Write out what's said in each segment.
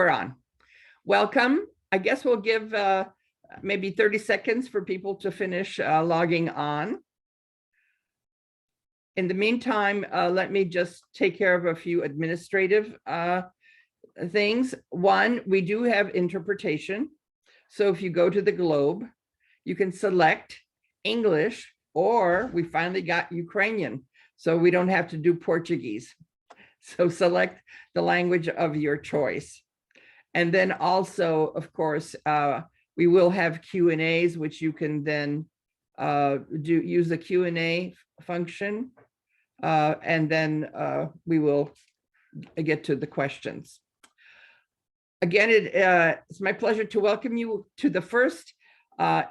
We're on. Welcome. I guess we'll give maybe 30 seconds for people to finish logging on. In the meantime, let me just take care of a few administrative things. One, we do have interpretation. So if you go to the globe, you can select English, or we finally got Ukrainian, so we don't have to do Portuguese. So select the language of your choice. And then also, of course, we will have Q&As, which you can then use the Q&A function. And then we will get to the questions. Again, it's my pleasure to welcome you to the first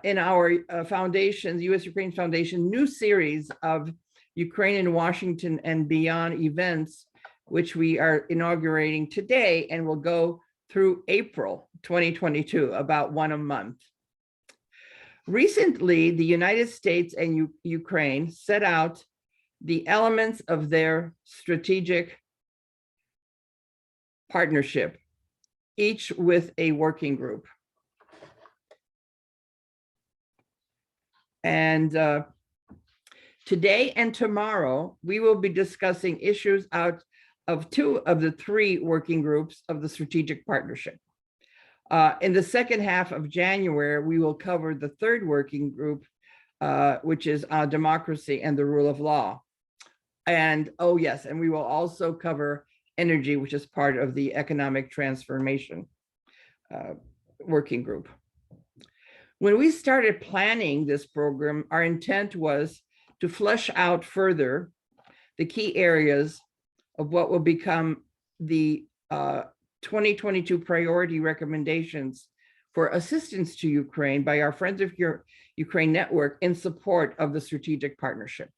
in our foundation, U.S.-Ukraine Foundation, new series of Ukraine in Washington and Beyond events, which we are inaugurating today and will go through April 2022, about one a month. Recently, the United States and Ukraine set out the elements of their strategic partnership, each with a working group. And today and tomorrow, we will be discussing issues out of two of the three working groups of the strategic partnership. In the second half of January, we will cover the third working group, which is democracy and the rule of law. And oh yes, and we will also cover energy, which is part of the economic transformation working group. When we started planning this program, our intent was to flesh out further the key areas of what will become the 2022 priority recommendations for assistance to Ukraine by our Friends of Ukraine network in support of the strategic partnership.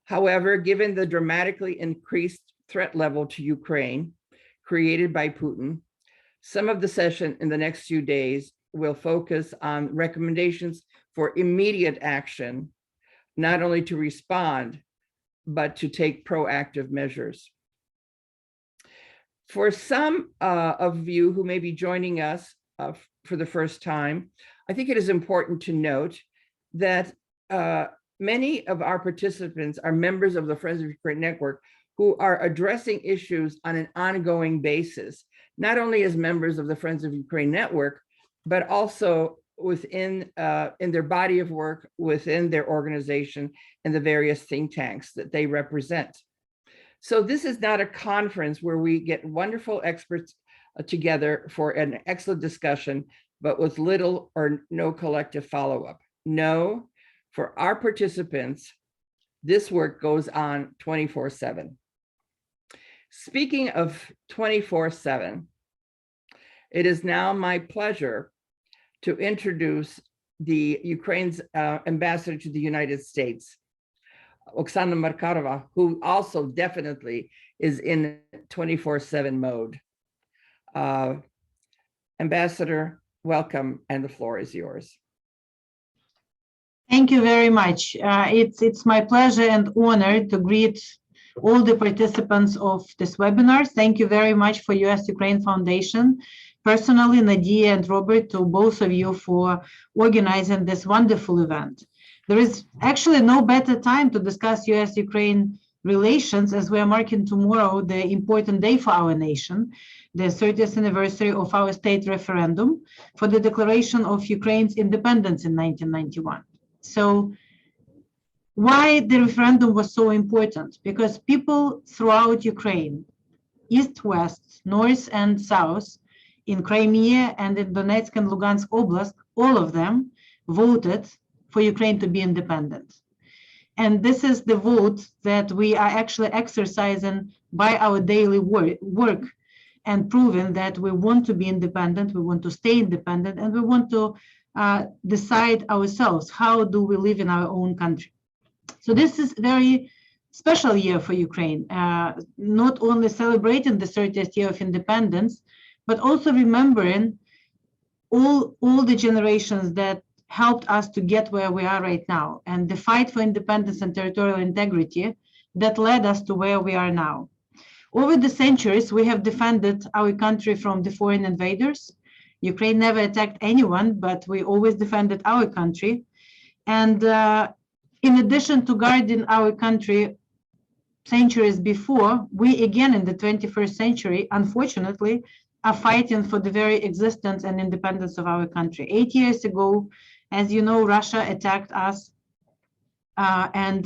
However, given the dramatically increased threat level to Ukraine created by Putin, some of the session in the next few days will focus on recommendations for immediate action, not only to respond, but to take proactive measures. For some of you who may be joining us for the first time, I think it is important to note that many of our participants are members of the Friends of Ukraine Network who are addressing issues on an ongoing basis, not only as members of the Friends of Ukraine Network, but also within in their body of work, within their organization and the various think tanks that they represent. So this is not a conference where we get wonderful experts together for an excellent discussion, but with little or no collective follow-up. No, for our participants, this work goes on 24/7. Speaking of 24/7, it is now my pleasure to introduce the Ukraine's ambassador to the United States, Oksana Markarova, who also definitely is in 24/7 mode. Ambassador, welcome, and the floor is yours. Thank you very much. It's my pleasure and honor to greet all the participants of this webinar. Thank you very much for US-Ukraine Foundation, personally, Nadia and Robert, to both of you for organizing this wonderful event. There is actually no better time to discuss US-Ukraine relations, as we are marking tomorrow the important day for our nation, the 30th anniversary of our state referendum for the declaration of Ukraine's independence in 1991. So why the referendum was so important? Because people throughout Ukraine, east, west, north, and south, in Crimea and in Donetsk and Lugansk Oblast, all of them voted for Ukraine to be independent. And this is the vote that we are actually exercising by our daily work and proving that we want to be independent, we want to stay independent, and we want to decide ourselves, how do we live in our own country. So this is a very special year for Ukraine, not only celebrating the 30th year of independence, but also remembering all the generations that helped us to get where we are right now, and the fight for independence and territorial integrity that led us to where we are now. Over the centuries, we have defended our country from the foreign invaders. Ukraine never attacked anyone, but we always defended our country. And in addition to guarding our country centuries before, we again in the 21st century, unfortunately, are fighting for the very existence and independence of our country. 8 years ago, as you know, Russia attacked us, and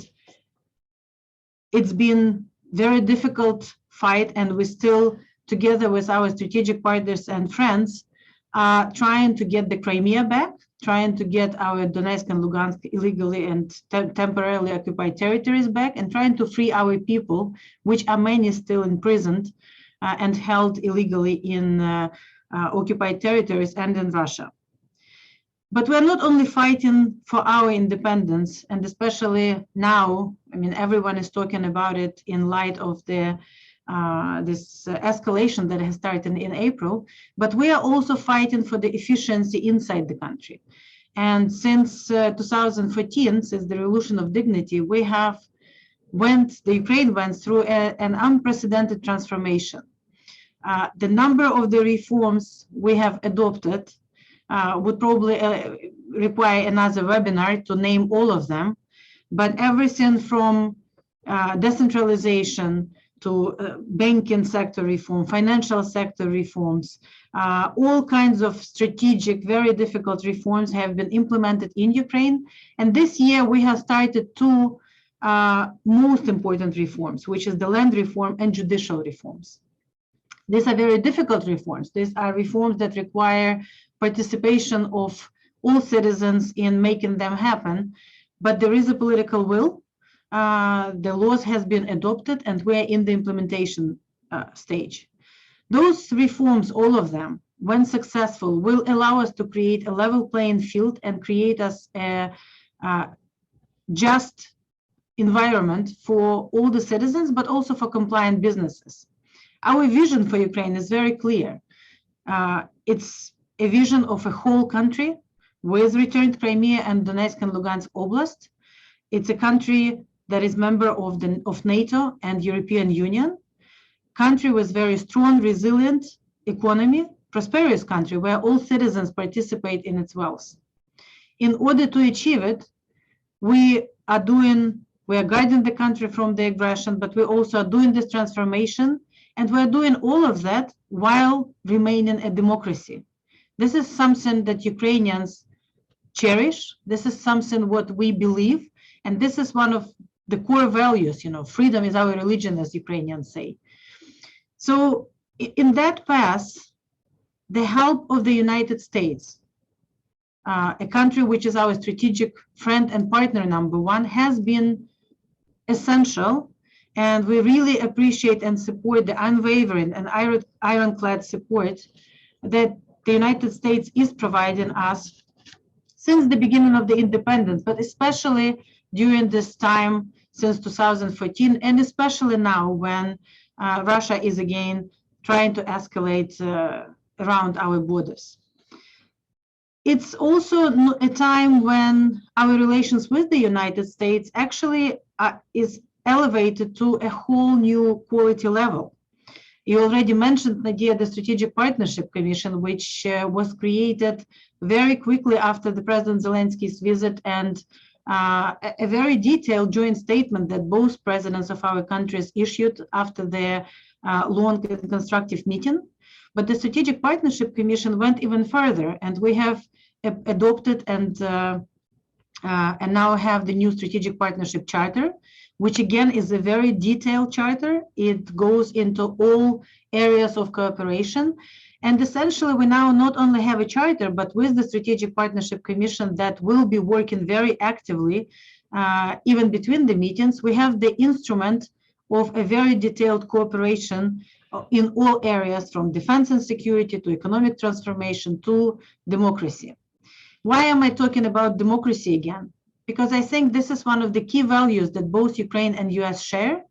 it's been very difficult fight, and we still, together with our strategic partners and friends, are trying to get the Crimea back, trying to get our Donetsk and Lugansk illegally and temporarily occupied territories back, and trying to free our people, which are many still imprisoned and held illegally in occupied territories and in Russia. But we're not only fighting for our independence, and especially now, I mean, everyone is talking about it in light of the this escalation that has started in April, but we are also fighting for the efficiency inside the country. And since 2014, since the Revolution of Dignity, the Ukraine went through an unprecedented transformation. The number of the reforms we have adopted would probably require another webinar to name all of them, but everything from decentralization to banking sector reform, financial sector reforms, all kinds of strategic, very difficult reforms have been implemented in Ukraine. And this year we have started two most important reforms, which is the land reform and judicial reforms. These are very difficult reforms. These are reforms that require participation of all citizens in making them happen, but there is a political will. The laws has been adopted and we're in the implementation stage. Those reforms, all of them, when successful, will allow us to create a level playing field and create us a just environment for all the citizens, but also for compliant businesses. Our vision for Ukraine is very clear. It's a vision of a whole country with returned Crimea and Donetsk and Lugansk Oblast. It's a country that is member of NATO and European Union, country with very strong, resilient economy, prosperous country where all citizens participate in its wealth. In order to achieve it, we are guiding the country from the aggression, but we also are doing this transformation, and we're doing all of that while remaining a democracy. This is something that Ukrainians cherish. This is something what we believe, and this is one of the core values. You know, freedom is our religion, as Ukrainians say. So in that path, the help of the United States, a country which is our strategic friend and partner number one, has been essential, and we really appreciate and support the unwavering and ironclad support that the United States is providing us since the beginning of the independence, but especially during this time since 2014, and especially now when Russia is again trying to escalate around our borders. It's also a time when our relations with the United States actually is elevated to a whole new quality level. You already mentioned, Nadia, the Strategic Partnership Commission, which was created very quickly after the President Zelensky's visit, and a very detailed joint statement that both presidents of our countries issued after their long and constructive meeting. But the Strategic Partnership Commission went even further, and we have adopted and now have the new Strategic Partnership Charter, which again is a very detailed charter. It goes into all areas of cooperation. And essentially, we now not only have a charter, but with the Strategic Partnership Commission that will be working very actively, even between the meetings, we have the instrument of a very detailed cooperation in all areas, from defense and security to economic transformation to democracy. Why am I talking about democracy again? Because I think this is one of the key values that both Ukraine and US share.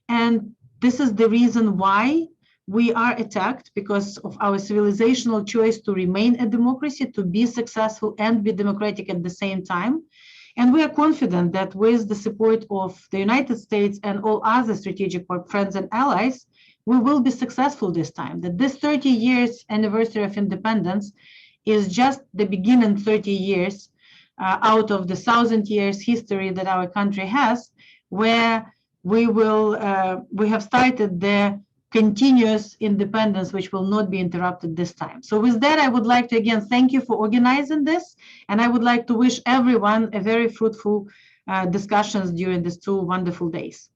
And this is the reason why we are attacked, because of our civilizational choice to remain a democracy, to be successful and be democratic at the same time. And we are confident that with the support of the United States and all other strategic friends and allies, we will be successful this time, that this 30 years anniversary of independence is just the beginning 30 years out of the 1,000 years history that our country has, where we have started the continuous independence, which will not be interrupted this time. So with that, I would like to again thank you for organizing this, and I would like to wish everyone a very fruitful discussions during these 2 wonderful days.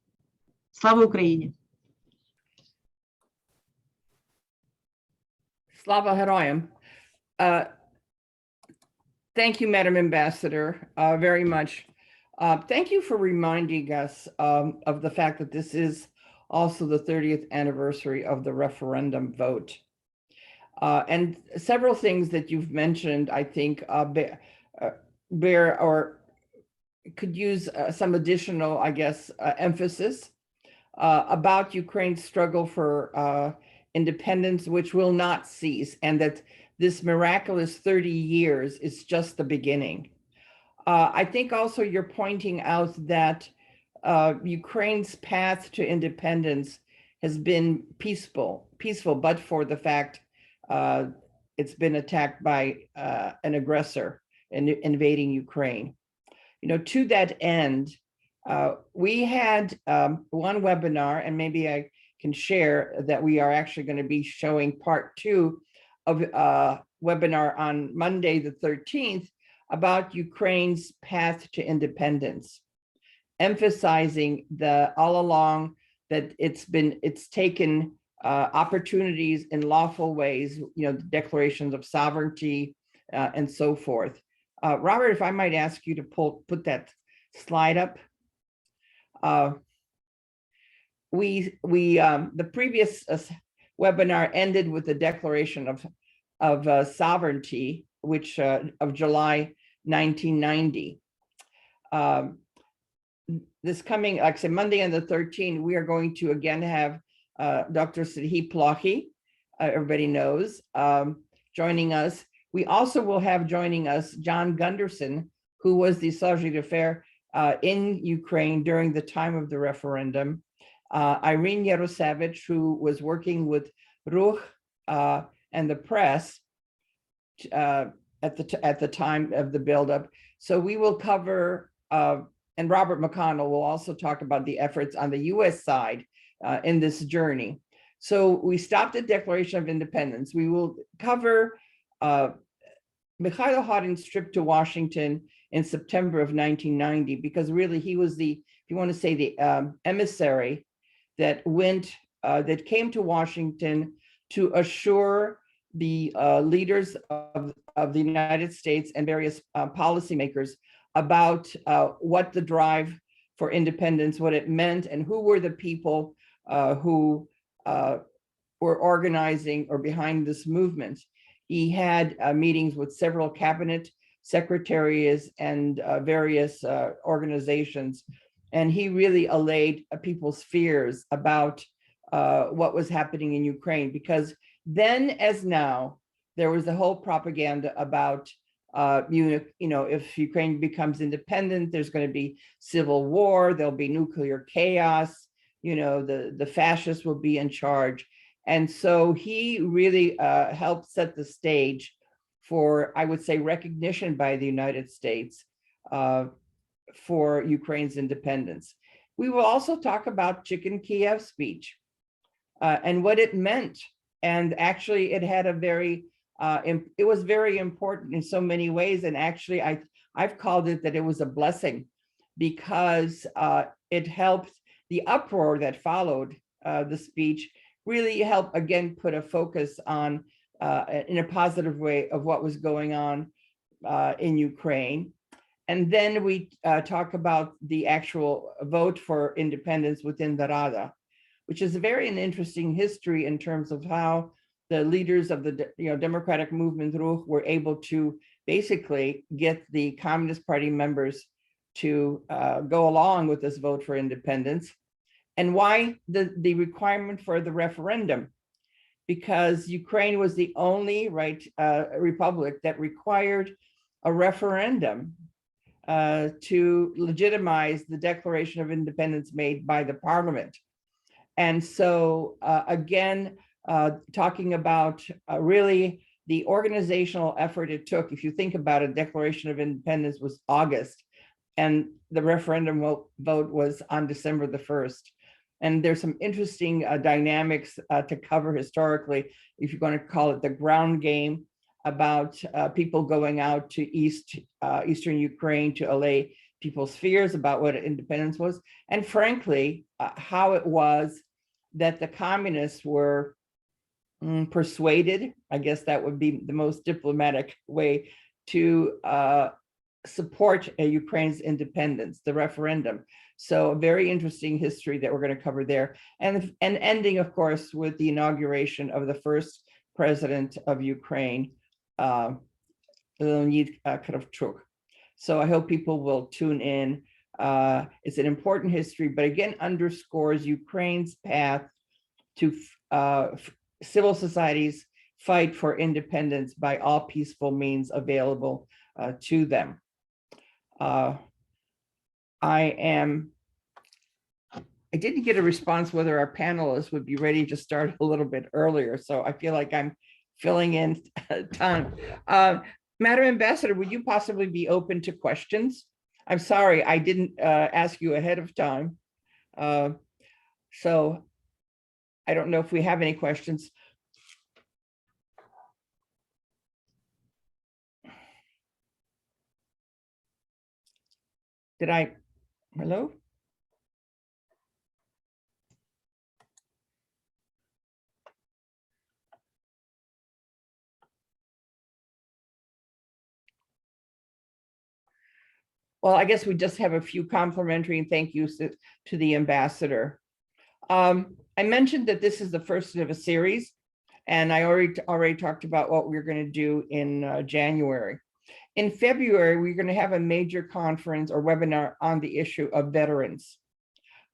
Slava Ukraini! Slava Heroyam. Thank you, Madam Ambassador, very much. Thank you for reminding us of the fact that this is also the 30th anniversary of the referendum vote. And several things that you've mentioned, I think, bear or could use some additional, I guess, emphasis about Ukraine's struggle for independence, which will not cease, and that this miraculous 30 years is just the beginning. I think also you're pointing out that Ukraine's path to independence has been peaceful, but for the fact it's been attacked by an aggressor invading Ukraine. You know, to that end, we had one webinar, and maybe I can share that we are actually going to be showing part 2 of a webinar on Monday the 13th about Ukraine's path to independence, emphasizing all along that it's taken opportunities in lawful ways, you know, declarations of sovereignty and so forth. Robert, if I might ask you to put that slide up. The previous webinar ended with the declaration of sovereignty, which of July 1990. This coming, like I said, Monday on the 13th, we are going to again have Dr. Sidhi Plahi, everybody knows, joining us. We also will have joining us John Gunderson, who was the Chargé d'Affaires in Ukraine during the time of the referendum. Irene Yarosevich, who was working with Ruch and the press at the time of the buildup. So we will cover, and Robert McConnell will also talk about the efforts on the US side in this journey. So we stopped at Declaration of Independence. We will cover Mikhailo Harin's trip to Washington in September of 1990, because really he was the, if you want to say, the emissary that that came to Washington to assure the leaders of the United States and various policymakers about what the drive for independence, what it meant, and who were the people who were organizing or behind this movement. He had meetings with several cabinet secretaries and various organizations, and he really allayed people's fears about what was happening in Ukraine, because then as now, there was a whole propaganda about, you know, if Ukraine becomes independent, there's going to be civil war, there'll be nuclear chaos, you know, the fascists will be in charge. And so he really helped set the stage for, I would say, recognition by the United States for Ukraine's independence. We will also talk about Chicken Kiev speech and what it meant. And actually it had a very, it was very important in so many ways. And actually I've called it that it was a blessing, because it helped the uproar that followed the speech really help again put a focus on in a positive way of what was going on in Ukraine. And then we talk about the actual vote for independence within the Rada, which is a very interesting history in terms of how the leaders of the democratic movement Ruch were able to basically get the Communist Party members to go along with this vote for independence. And why the requirement for the referendum? Because Ukraine was the only republic that required a referendum to legitimize the Declaration of Independence made by the parliament. And so again, talking about really the organizational effort it took. If you think about it, Declaration of Independence was August, and the referendum vote was on December the 1st. And there's some interesting dynamics to cover historically, if you're going to call it the ground game, about people going out to eastern Ukraine to allay people's fears about what independence was. And frankly, how it was that the communists were persuaded, I guess that would be the most diplomatic way, to support Ukraine's independence, the referendum. So a very interesting history that we're going to cover there. And ending, of course, with the inauguration of the first president of Ukraine, Leonid Kravchuk. So I hope people will tune in. It's an important history, but again, underscores Ukraine's path to civil society's fight for independence by all peaceful means available to them. I didn't get a response whether our panelists would be ready to start a little bit earlier, so I feel like I'm filling in time. Madam Ambassador, would you possibly be open to questions? I'm sorry, I didn't ask you ahead of time. So I don't know if we have any questions. Hello? Well, I guess we just have a few complimentary and thank yous to the ambassador. I mentioned that this is the first of a series, and I already talked about what we're going to do in January. In February, we're going to have a major conference or webinar on the issue of veterans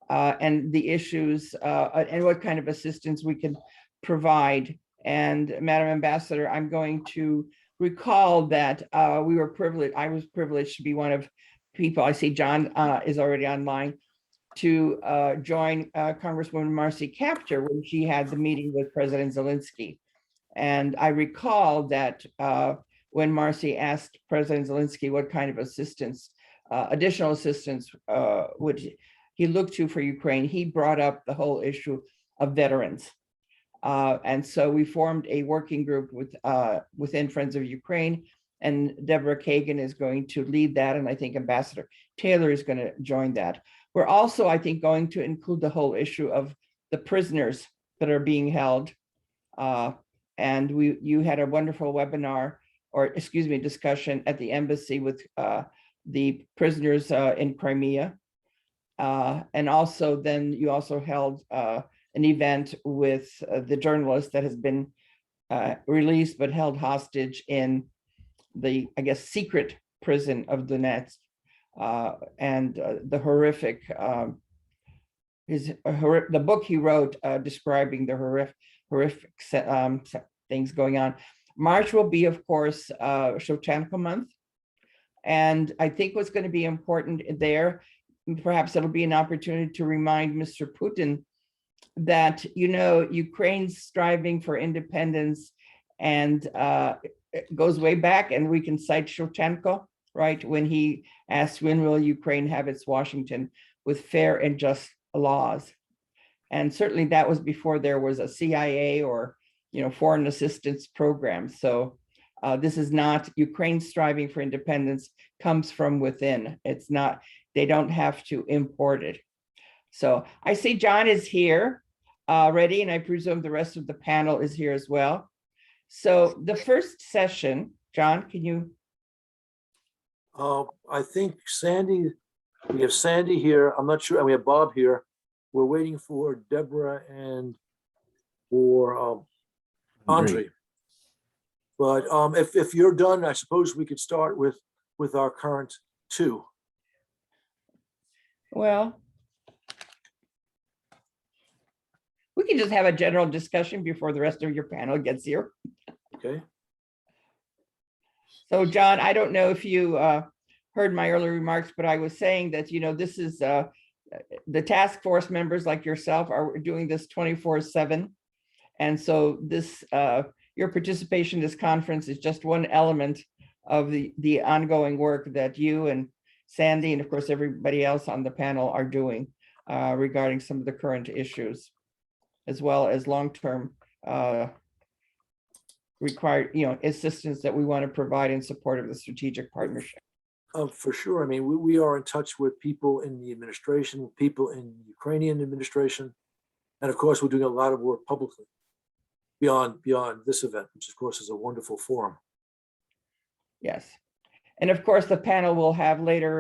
and the issues and what kind of assistance we can provide. And Madam Ambassador, I'm going to recall that I was privileged to be one of people. I see John is already online, to join Congresswoman Marcy Kaptur when she had the meeting with President Zelensky. And I recall that when Marcy asked President Zelensky what kind of assistance, additional assistance would he look to for Ukraine, he brought up the whole issue of veterans. And so we formed a working group within Friends of Ukraine, and Deborah Kagan is going to lead that. And I think Ambassador Taylor is going to join that. We're also, I think, going to include the whole issue of the prisoners that are being held. And you had a wonderful webinar, or excuse me, discussion at the embassy with the prisoners in Crimea. And also then you also held an event with the journalist that has been released but held hostage in the, I guess, secret prison of Donetsk, and the horrific, the book he wrote describing the horrific things going on. March will be, of course, Shevchenko month. And I think what's going to be important there, perhaps it'll be an opportunity to remind Mr. Putin that, you know, Ukraine's striving for independence, and it goes way back, and we can cite Shevchenko, right, when he asked, when will Ukraine have its Washington with fair and just laws? And certainly that was before there was a CIA or, you know, foreign assistance program. So this is not, Ukraine striving for independence comes from within. It's not, they don't have to import it. So I see John is here already, and I presume the rest of the panel is here as well. So the first session, John, can you? I think Sandy, we have Sandy here. I'm not sure, and we have Bob here. We're waiting for Deborah and for Andre. But if you're done, I suppose we could start with our current two. Well, we can just have a general discussion before the rest of your panel gets here. Okay. So John, I don't know if you heard my earlier remarks, but I was saying that, you know, this is the task force members like yourself are doing this 24/7. And so this, your participation in this conference is just one element of the ongoing work that you and Sandy, and of course, everybody else on the panel are doing regarding some of the current issues, as well as long-term required, assistance that we want to provide in support of the strategic partnership. For sure. I mean, we are in touch with people in the administration, people in the Ukrainian administration, and of course, we're doing a lot of work publicly beyond this event, which of course is a wonderful forum. Yes. And of course, the panel will have later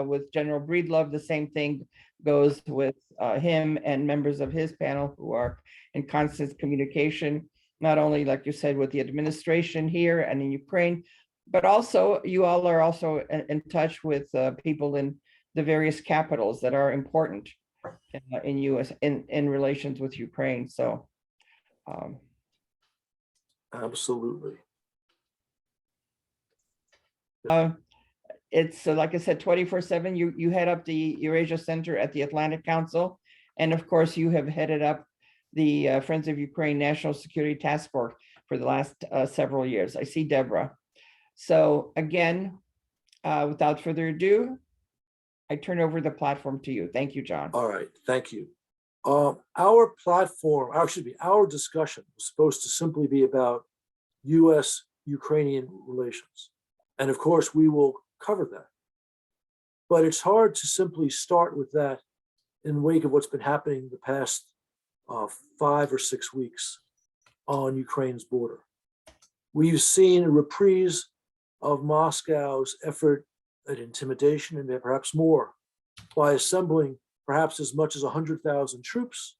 with General Breedlove, the same thing goes with him and members of his panel who are in constant communication, not only, like you said, with the administration here and in Ukraine, but also you all are also in touch with people in the various capitals that are important in US in relations with Ukraine. So Absolutely. it's like I said, 24/7. You head up the Eurasia Center at the Atlantic Council, and of course you have headed up the Friends of Ukraine National Security Task Force for the last several years. I see Deborah. So again, without further ado, I turn over the platform to you. Thank you, John. All right, thank you. Our platform, our discussion was supposed to simply be about US-Ukrainian relations. And of course, we will cover that. But it's hard to simply start with that in the wake of what's been happening the past 5 or 6 weeks on Ukraine's border. We've seen a reprise of Moscow's effort at intimidation and perhaps more by assembling perhaps as much as 100,000 troops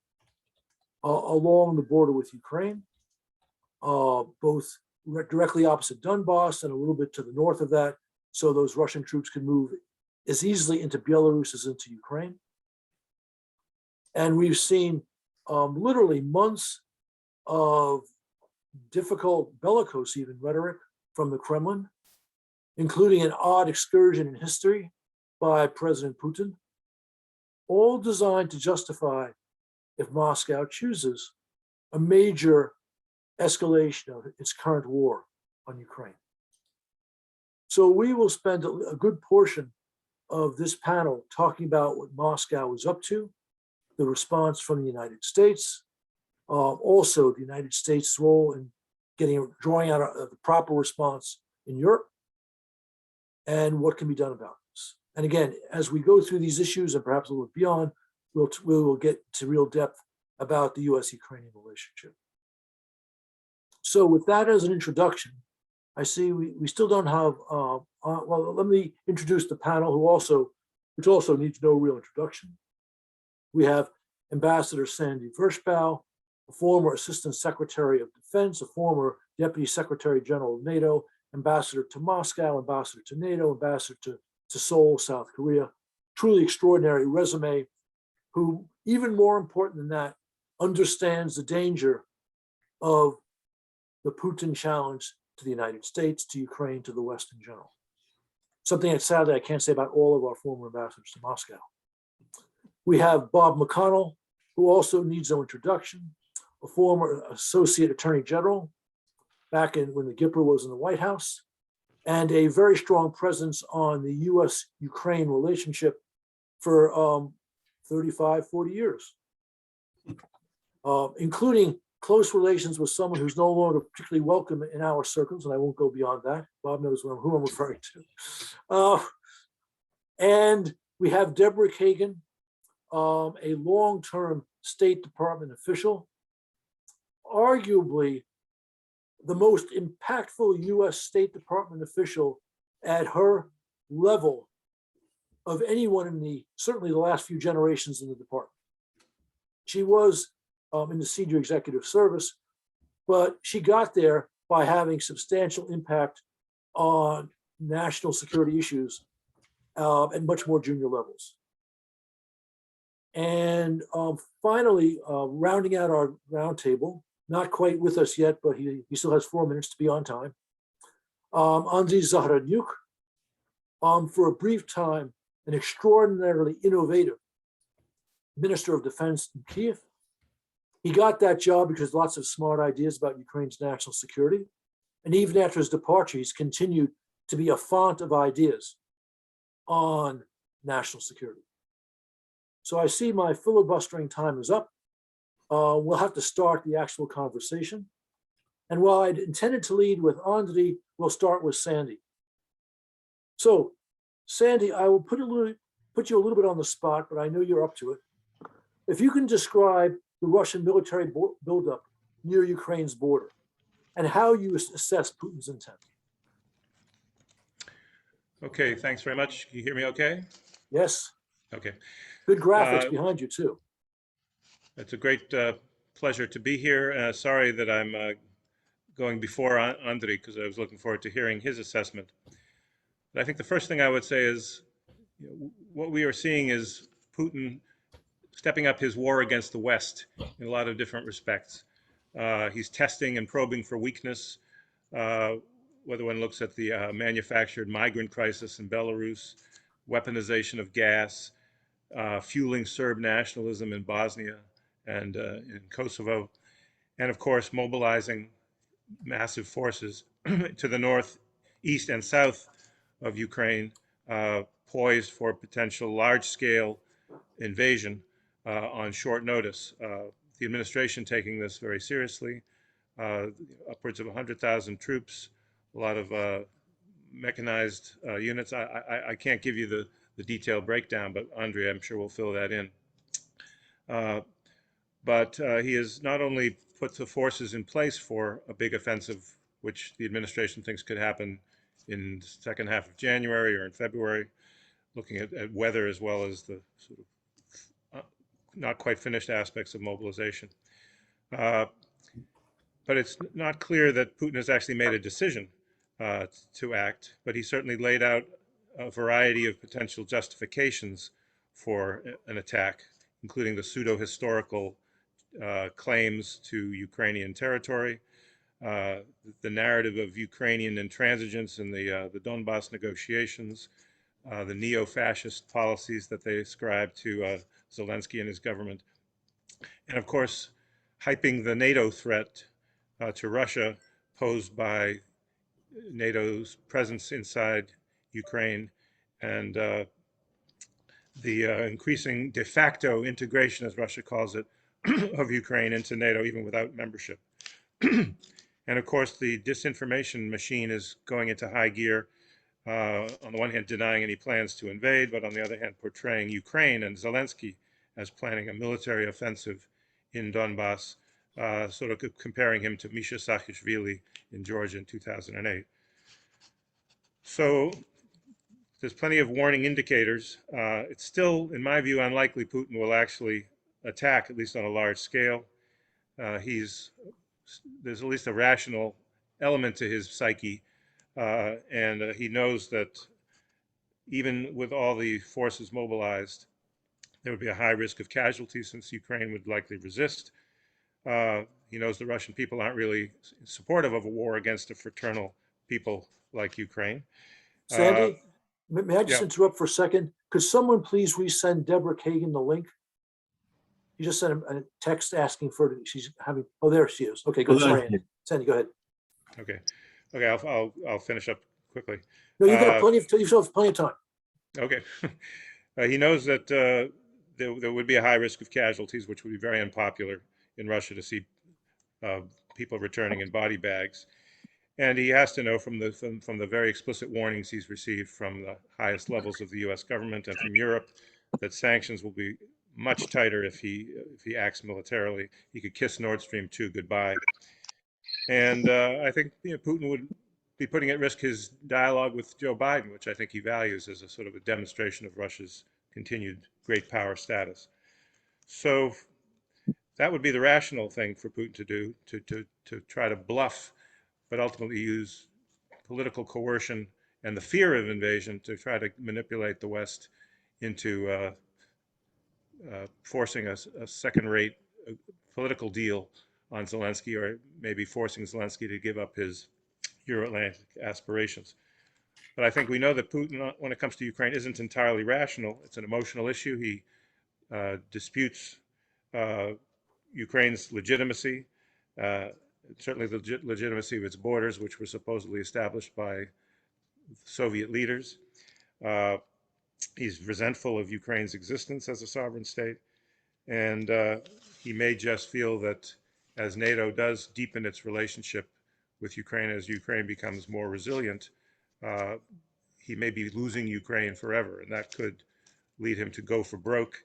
along the border with Ukraine, both directly opposite Donbass and a little bit to the north of that, so those Russian troops can move as easily into Belarus as into Ukraine. And we've seen literally months of difficult bellicose even rhetoric from the Kremlin, including an odd excursion in history by President Putin, all designed to justify, if Moscow chooses, a major escalation of its current war on Ukraine. So we will spend a good portion of this panel talking about what Moscow is up to, the response from the United States, also the United States' role in drawing out the proper response in Europe, and what can be done about this. And again, as we go through these issues and perhaps a little beyond, we will get to real depth about the US-Ukrainian relationship. So with that as an introduction, I see we still don't have, well, let me introduce the panel which also needs no real introduction. We have Ambassador Sandy Vershbow, a former Assistant Secretary of Defense, a former Deputy Secretary General of NATO, Ambassador to Moscow, Ambassador to NATO, Ambassador to Seoul, South Korea. Truly extraordinary resume, who, even more important than that, understands the danger of the Putin challenge to the United States, to Ukraine, to the West in general. Something that sadly I can't say about all of our former ambassadors to Moscow. We have Bob McConnell, who also needs no introduction, a former Associate Attorney General back when the Gipper was in the White House, and a very strong presence on the US-Ukraine relationship for 35, 40 years, including close relations with someone who's no longer particularly welcome in our circles, and I won't go beyond that. Bob knows who I'm referring to. And we have Deborah Kagan, a long-term State Department official, arguably the most impactful US State Department official at her level of anyone in certainly the last few generations in the department. She was in the senior executive service, but she got there by having substantial impact on national security issues at much more junior levels. And finally, rounding out our roundtable, not quite with us yet, but he still has 4 minutes to be on time, Andriy Zaharanyuk, for a brief time, an extraordinarily innovative Minister of Defense in Kiev. He got that job because lots of smart ideas about Ukraine's national security. And even after his departure, he's continued to be a font of ideas on national security. So I see my filibustering time is up. We'll have to start the actual conversation. And while I'd intended to lead with Andriy, we'll start with Sandy. So, Sandy, I will put you a little bit on the spot, but I know you're up to it. If you can describe the Russian military buildup near Ukraine's border and how you assess Putin's intent. Okay, thanks very much. Can you hear me okay? Yes. Okay. Good graphics behind you too. It's a great pleasure to be here. Sorry that I'm going before Andriy because I was looking forward to hearing his assessment. But I think the first thing I would say is what we are seeing is Putin stepping up his war against the West in a lot of different respects. He's testing and probing for weakness, whether one looks at the manufactured migrant crisis in Belarus, weaponization of gas, fueling Serb nationalism in Bosnia and in Kosovo, and of course mobilizing massive forces to the north, east, and south of Ukraine, poised for potential large-scale invasion on short notice. The administration taking this very seriously, upwards of 100,000 troops, a lot of mechanized units. I can't give you the detailed breakdown, but Andriy, I'm sure will fill that in. But he has not only put the forces in place for a big offensive, which the administration thinks could happen in the second half of January or in February, looking at weather as well as the sort of not quite finished aspects of mobilization. But it's not clear that Putin has actually made a decision to act, but he certainly laid out a variety of potential justifications for an attack, including the pseudo-historical claims to Ukrainian territory, the narrative of Ukrainian intransigence in the Donbass negotiations, the neo-fascist policies that they ascribe to Zelensky and his government, and of course, hyping the NATO threat to Russia posed by NATO's presence inside Ukraine and the increasing de facto integration, as Russia calls it, of Ukraine into NATO, even without membership. And of course, the disinformation machine is going into high gear. On the one hand, denying any plans to invade, but on the other hand, portraying Ukraine and Zelensky as planning a military offensive in Donbass, sort of comparing him to Misha Saakashvili in Georgia in 2008. So there's plenty of warning indicators. It's still, in my view, unlikely Putin will actually attack, at least on a large scale. There's at least a rational element to his psyche, and he knows that even with all the forces mobilized, there would be a high risk of casualties since Ukraine would likely resist. He knows the Russian people aren't really supportive of a war against a fraternal people like Ukraine. Sandy, may I just yeah. interrupt for a second? Could someone please resend Deborah Kagan the link? You just sent a text asking for, she's having, oh, there she is. Okay, good. Sorry, Andy. Sandy, go ahead. Okay, I'll finish up quickly. No, you got plenty of, you still have plenty of time. Okay. He knows that there would be a high risk of casualties, which would be very unpopular in Russia to see people returning in body bags. And he has to know from the very explicit warnings he's received from the highest levels of the U.S. government and from Europe that sanctions will be much tighter if he acts militarily. He could kiss Nord Stream 2 goodbye. And I think Putin would be putting at risk his dialogue with Joe Biden, which I think he values as a sort of a demonstration of Russia's continued great power status. So that would be the rational thing for Putin to do, to try to bluff, but ultimately use political coercion and the fear of invasion to try to manipulate the West into forcing a second-rate political deal on Zelensky, or maybe forcing Zelensky to give up his Euro-Atlantic aspirations. But I think we know that Putin, when it comes to Ukraine, isn't entirely rational. It's an emotional issue. He disputes Ukraine's legitimacy, certainly the legitimacy of its borders, which were supposedly established by Soviet leaders. He's resentful of Ukraine's existence as a sovereign state, and he may just feel that as NATO does deepen its relationship with Ukraine, as Ukraine becomes more resilient, he may be losing Ukraine forever, and that could lead him to go for broke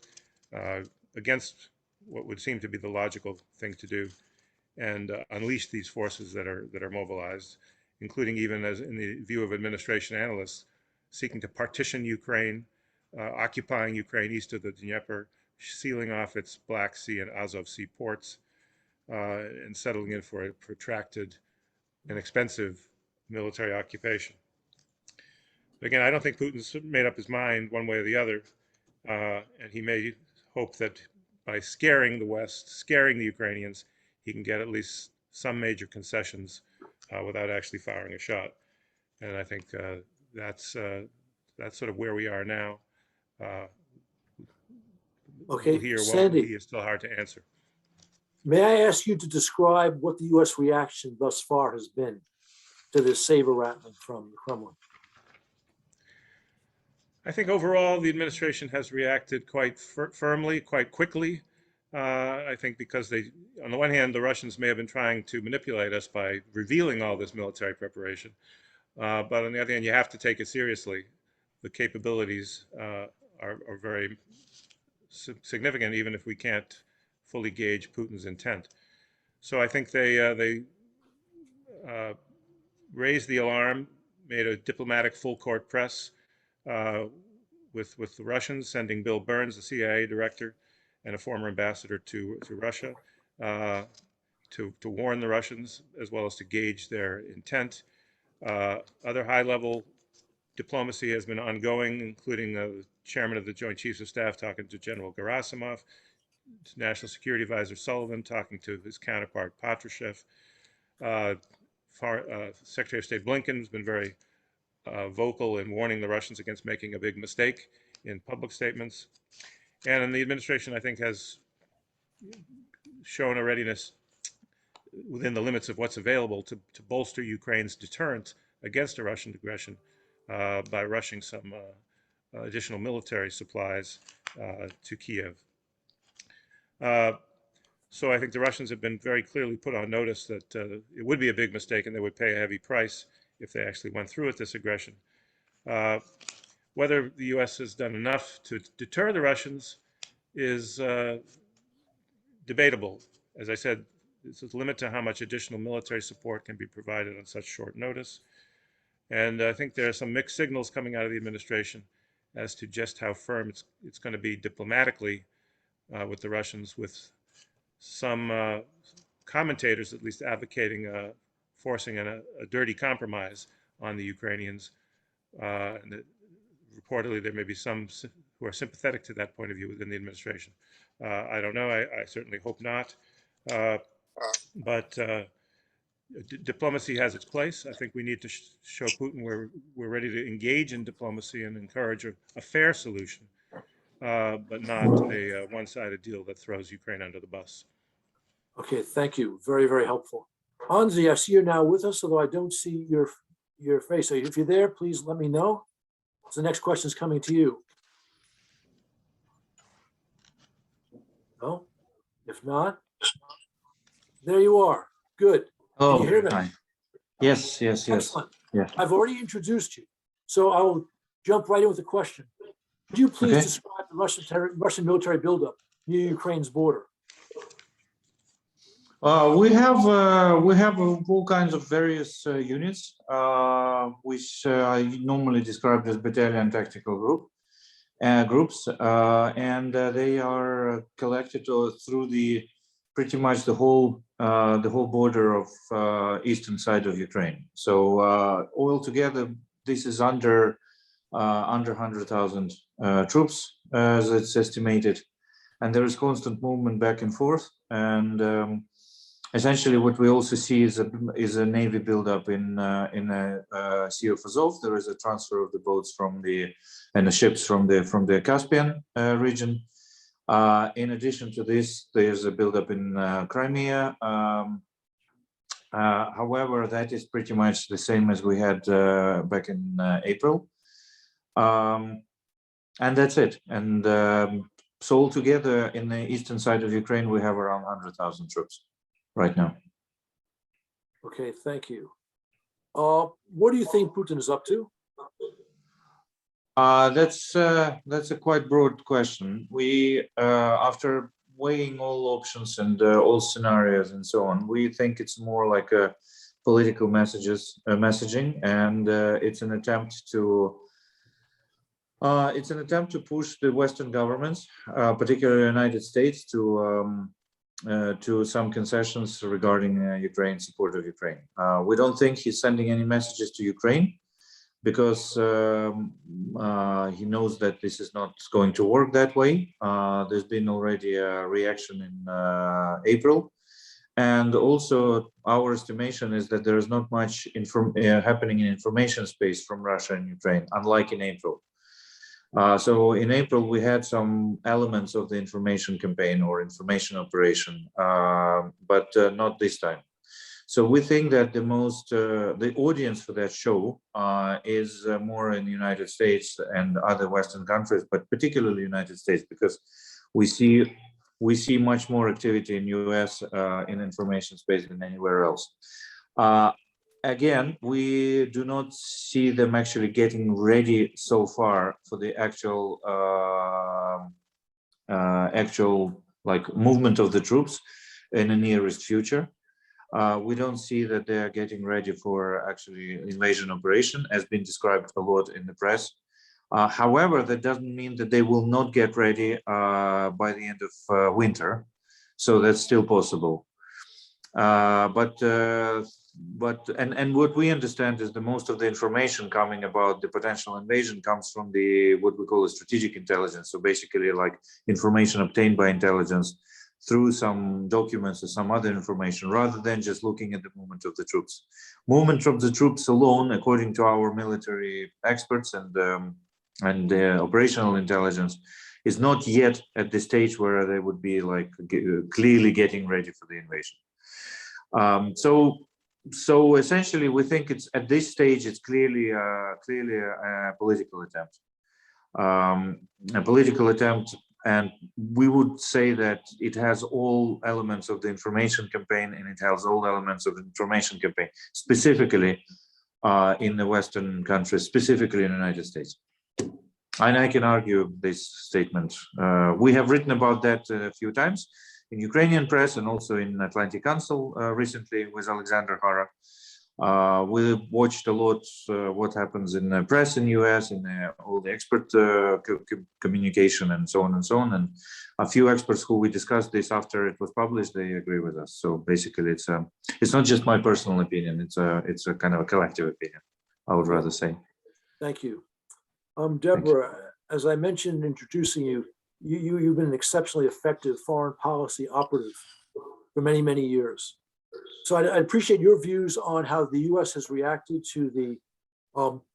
against what would seem to be the logical thing to do, and unleash these forces that are mobilized, including, even as in the view of administration analysts, seeking to partition Ukraine, occupying Ukraine east of the Dnieper, sealing off its Black Sea and Azov Sea ports, and settling in for a protracted and expensive military occupation. Again, I don't think Putin's made up his mind one way or the other, and he may hope that by scaring the West, scaring the Ukrainians, he can get at least some major concessions without actually firing a shot. And I think that's sort of where we are now. Okay, here, what Sandy, will be is still hard to answer. may I ask you to describe what the U.S. reaction thus far has been to this saber rattling from the Kremlin? I think overall the administration has reacted quite firmly, quite quickly. I think because they, on the one hand, the Russians may have been trying to manipulate us by revealing all this military preparation, but on the other hand, you have to take it seriously. The capabilities are very significant, even if we can't fully gauge Putin's intent. So I think they raised the alarm, made a diplomatic full court press with the Russians, sending Bill Burns, the CIA director, and a former ambassador to Russia, to warn the Russians as well as to gauge their intent. Other high-level diplomacy has been ongoing, including the chairman of the Joint Chiefs of Staff talking to General Gerasimov, National Security Advisor Sullivan talking to his counterpart Patrushev. Secretary of State Blinken has been very vocal in warning the Russians against making a big mistake in public statements. And the administration, I think, has shown a readiness within the limits of what's available to bolster Ukraine's deterrent against a Russian aggression by rushing some additional military supplies to Kiev. So I think the Russians have been very clearly put on notice that it would be a big mistake and they would pay a heavy price if they actually went through with this aggression. Whether the U.S. has done enough to deter the Russians is debatable. As I said, there's a limit to how much additional military support can be provided on such short notice. And I think there are some mixed signals coming out of the administration as to just how firm it's going to be diplomatically with the Russians, with some commentators at least advocating forcing a dirty compromise on the Ukrainians. And reportedly, there may be some who are sympathetic to that point of view within the administration. I don't know. I certainly hope not. But diplomacy has its place. I think we need to show Putin we're ready to engage in diplomacy and encourage a fair solution, but not a one-sided deal that throws Ukraine under the bus. Okay, thank you. Very, very helpful. Hansi, I see you're now with us, although I don't see your face. So if you're there, please let me know. So the next question is coming to you. No? If not, there you are. Good. Oh, Can you hear me? hi. Yes. Excellent. Yes. I've already introduced you, so I will jump right in with a question. Could you please Okay. describe the Russian military buildup near Ukraine's border? We have all kinds of various units, which I normally described as battalion tactical groups, and they are collected through pretty much the whole border of eastern side of Ukraine. So altogether, this is under 100,000 troops, as it's estimated, and there is constant movement back and forth. And essentially, what we also see is a navy buildup in the Sea of Azov. There is a transfer of the boats and the ships from the Caspian region. In addition to this, there's a buildup in Crimea. However, that is pretty much the same as we had back in April. And that's it. And so altogether, in the eastern side of Ukraine, we have around 100,000 troops right now. Okay, thank you. What do you think Putin is up to? That's a quite broad question. We, after weighing all options and all scenarios and so on, we think it's more like a political messaging, and it's an attempt to push the Western governments, particularly the United States, to some concessions regarding Ukraine's support of Ukraine. We don't think he's sending any messages to Ukraine, because he knows that this is not going to work that way. There's been already a reaction in April. And also our estimation is that there is not much happening in information space from Russia and Ukraine, unlike in April. So in April, we had some elements of the information campaign or information operation, but not this time. So we think that the audience for that show is more in the United States and other Western countries, but particularly United States, because we see much more activity in US in information space than anywhere else. Again, we do not see them actually getting ready so far for the actual like movement of the troops in the nearest future. We don't see that they are getting ready for actually invasion operation, as been described a lot in the press. However, that doesn't mean that they will not get ready by the end of winter. So that's still possible. But what we understand is the most of the information coming about the potential invasion comes from the what we call a strategic intelligence. So basically like information obtained by intelligence through some documents or some other information, rather than just looking at the movement of the troops. Movement of the troops alone, according to our military experts and operational intelligence, is not yet at the stage where they would be like clearly getting ready for the invasion. So essentially, we think it's at this stage it's clearly a political attempt, and we would say that it has all elements of the information campaign, and it has all elements of the information campaign, specifically in the Western countries, specifically in the United States. And I can argue this statement. We have written about that a few times in Ukrainian press and also in Atlantic Council recently with Alexander Hara. We watched a lot what happens in the press in US, in all the expert communication and so on and so on. And a few experts who we discussed this after it was published, they agree with us. So basically, it's not just my personal opinion. It's a kind of a collective opinion, I would rather say. Thank you. Deborah, as I mentioned introducing you, you've been an exceptionally effective foreign policy operative for many, many years. So I'd appreciate your views on how the U.S. has reacted to the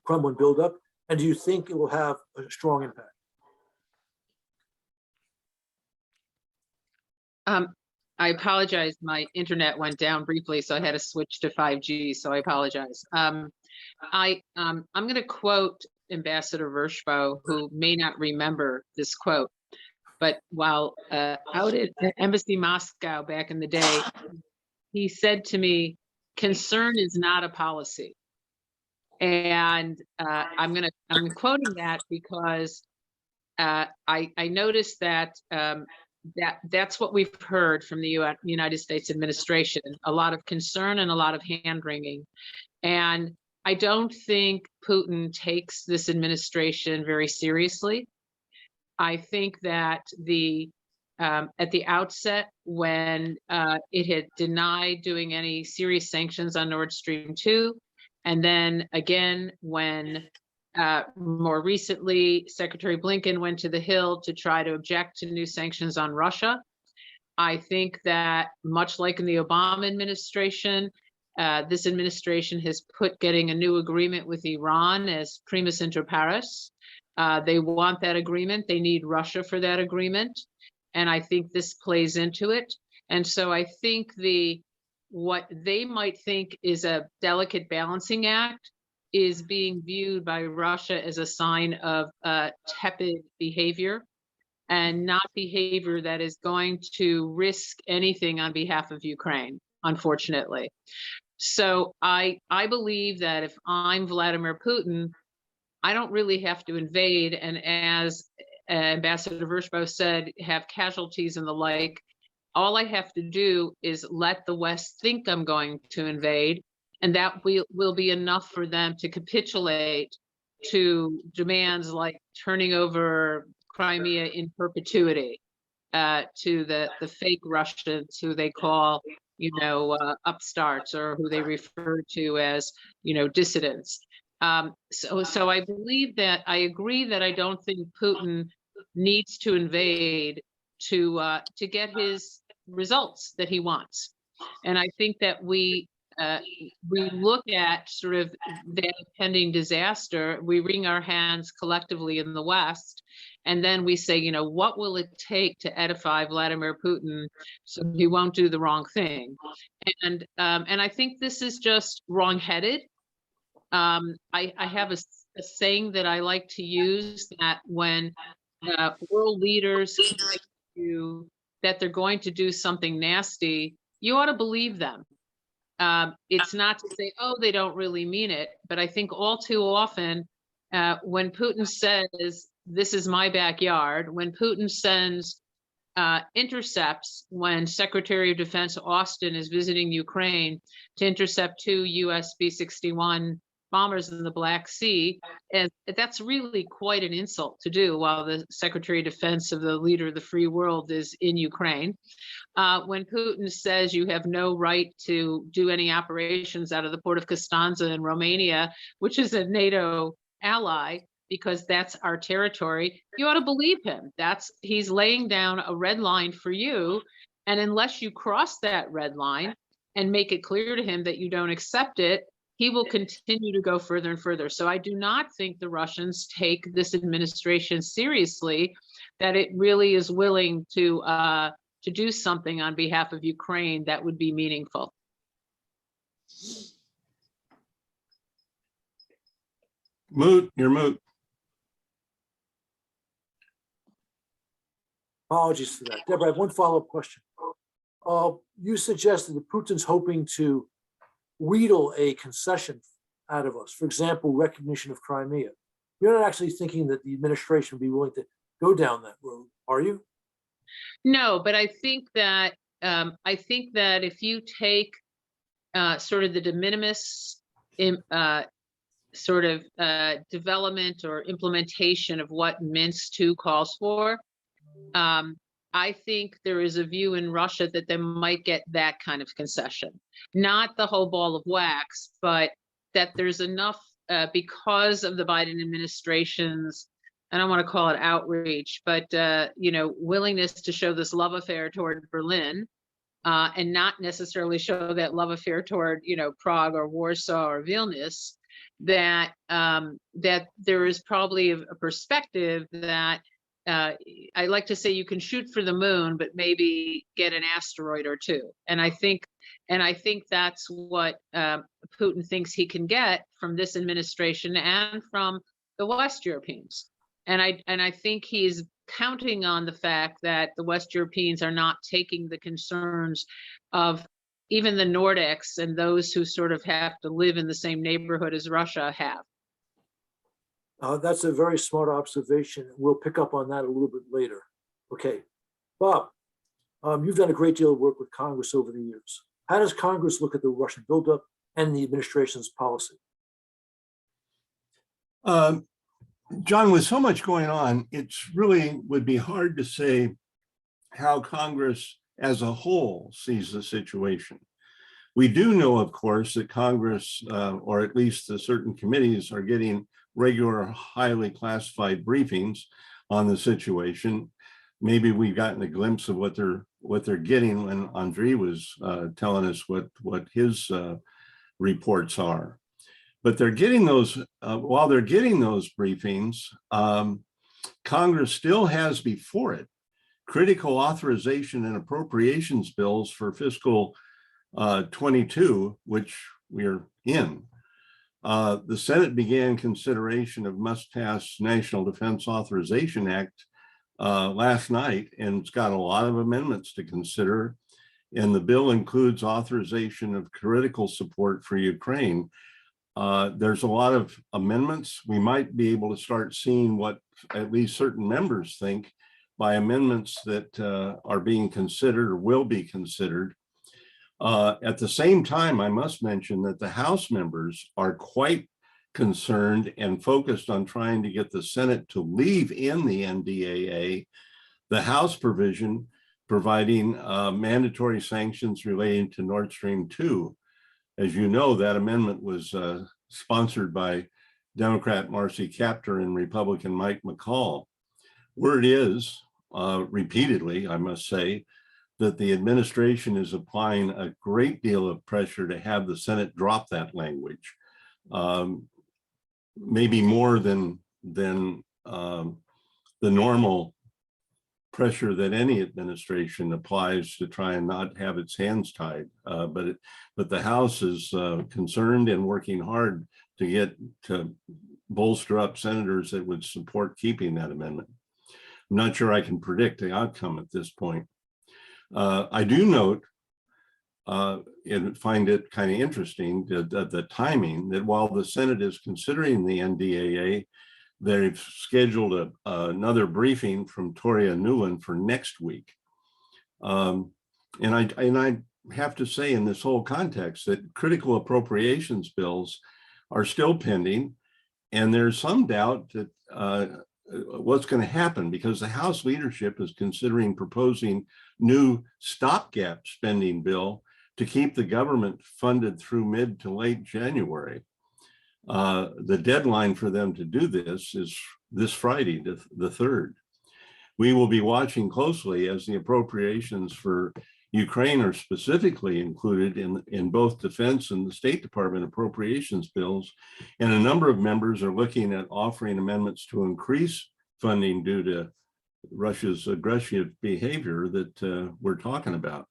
Kremlin buildup, and do you think it will have a strong impact? I apologize. My internet went down briefly, so I had to switch to 5G. So I apologize. I'm going to quote Ambassador Vershbow, who may not remember this quote, but while out at Embassy Moscow back in the day, he said to me, "Concern is not a policy." And I'm quoting that because I noticed that that's what we've heard from the United States administration, a lot of concern and a lot of hand-wringing. And I don't think Putin takes this administration very seriously. I think that at the outset, when it had denied doing any serious sanctions on Nord Stream 2, and then again when more recently Secretary Blinken went to the Hill to try to object to new sanctions on Russia, I think that much like in the Obama administration, this administration has put getting a new agreement with Iran as primus inter pares. They want that agreement. They need Russia for that agreement. And I think this plays into it. And so I think what they might think is a delicate balancing act is being viewed by Russia as a sign of tepid behavior, and not behavior that is going to risk anything on behalf of Ukraine, unfortunately. So I believe that if I'm Vladimir Putin, I don't really have to invade, and as Ambassador Vershbow said, have casualties and the like. All I have to do is let the West think I'm going to invade, and that will be enough for them to capitulate to demands like turning over Crimea in perpetuity to the fake Russians who they call, upstarts, or who they refer to as, dissidents. So I believe that I agree that I don't think Putin needs to invade to get his results that he wants. And I think that we look at sort of that impending disaster, we wring our hands collectively in the West, and then we say, what will it take to edify Vladimir Putin so he won't do the wrong thing? And I think this is just wrongheaded. I have a saying that I like to use, that when world leaders convince you that they're going to do something nasty, you ought to believe them. It's not to say, oh, they don't really mean it, but I think all too often, when Putin says, this is my backyard, when Putin sends intercepts, when Secretary of Defense Austin is visiting Ukraine to intercept 2 US B-61 bombers in the Black Sea, and that's really quite an insult to do while the Secretary of Defense of the leader of the free world is in Ukraine. When Putin says you have no right to do any operations out of the port of Constanța in Romania, which is a NATO ally, because that's our territory, you ought to believe him. He's laying down a red line for you, and unless you cross that red line and make it clear to him that you don't accept it, he will continue to go further and further. So I do not think the Russians take this administration seriously, that it really is willing to do something on behalf of Ukraine that would be meaningful. Moot, you're moot. Apologies for that. Deborah, I have one follow-up question. You suggested that Putin's hoping to wheedle a concession out of us, for example, recognition of Crimea. You're not actually thinking that the administration would be willing to go down that road, are you? No, but I think that if you take sort of the de minimis development or implementation of what Minsk II calls for, I think there is a view in Russia that they might get that kind of concession, not the whole ball of wax, but that there's enough because of the Biden administration's, I don't want to call it outreach, but willingness to show this love affair toward Berlin, and not necessarily show that love affair toward Prague or Warsaw or Vilnius, that there is probably a perspective that I like to say you can shoot for the moon, but maybe get an asteroid or two. And I think that's what Putin thinks he can get from this administration and from the West Europeans. And I think he's counting on the fact that the West Europeans are not taking the concerns of even the Nordics and those who sort of have to live in the same neighborhood as Russia have. That's a very smart observation. We'll pick up on that a little bit later. Okay, Bob, you've done a great deal of work with Congress over the years. How does Congress look at the Russian buildup and the administration's policy? John, with so much going on, it's really would be hard to say how Congress as a whole sees the situation. We do know, of course, that Congress, or at least the certain committees, are getting regular, highly classified briefings on the situation. Maybe we've gotten a glimpse of what they're getting when Andrei was telling us what his reports are. But they're getting those, while they're getting those briefings, Congress still has before it critical authorization and appropriations bills for fiscal 22, which we're in. The Senate began consideration of must-pass National Defense Authorization Act last night, and it's got a lot of amendments to consider. And the bill includes authorization of critical support for Ukraine. There's a lot of amendments. We might be able to start seeing what at least certain members think by amendments that are being considered or will be considered. At the same time, I must mention that the House members are quite concerned and focused on trying to get the Senate to leave in the NDAA the House provision providing mandatory sanctions relating to Nord Stream 2. As you know, that amendment was sponsored by Democrat Marcy Kaptur and Republican Mike McCall. Word is, repeatedly, I must say, that the administration is applying a great deal of pressure to have the Senate drop that language, maybe more than the normal pressure that any administration applies to try and not have its hands tied. But the House is concerned and working hard to bolster up senators that would support keeping that amendment. I'm not sure I can predict the outcome at this point. I do note and find it kind of interesting the timing that while the Senate is considering the NDAA, they've scheduled another briefing from Toria Nuland for next week. And I have to say in this whole context that critical appropriations bills are still pending, and there's some doubt that what's going to happen because the House leadership is considering proposing new stopgap spending bill to keep the government funded through mid to late January. The deadline for them to do this is this Friday, the 3rd. We will be watching closely as the appropriations for Ukraine are specifically included in both defense and the State Department appropriations bills. And a number of members are looking at offering amendments to increase funding due to Russia's aggressive behavior that we're talking about.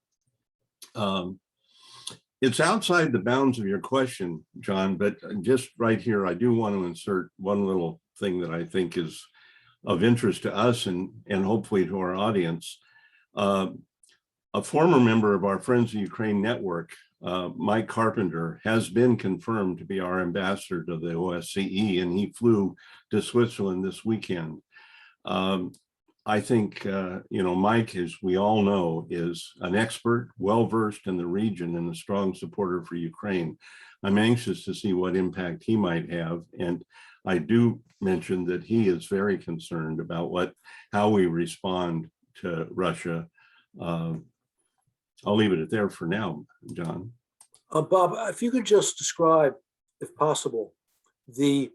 It's outside the bounds of your question, John, but just right here, I do want to insert one little thing that I think is of interest to us and hopefully to our audience. A former member of our Friends of Ukraine network, Mike Carpenter, has been confirmed to be our ambassador to the OSCE, and he flew to Switzerland this weekend. I think, Mike, as we all know, is an expert, well-versed in the region and a strong supporter for Ukraine. I'm anxious to see what impact he might have. And I do mention that he is very concerned about how we respond to Russia. I'll leave it at there for now, John. Bob, if you could just describe, if possible, the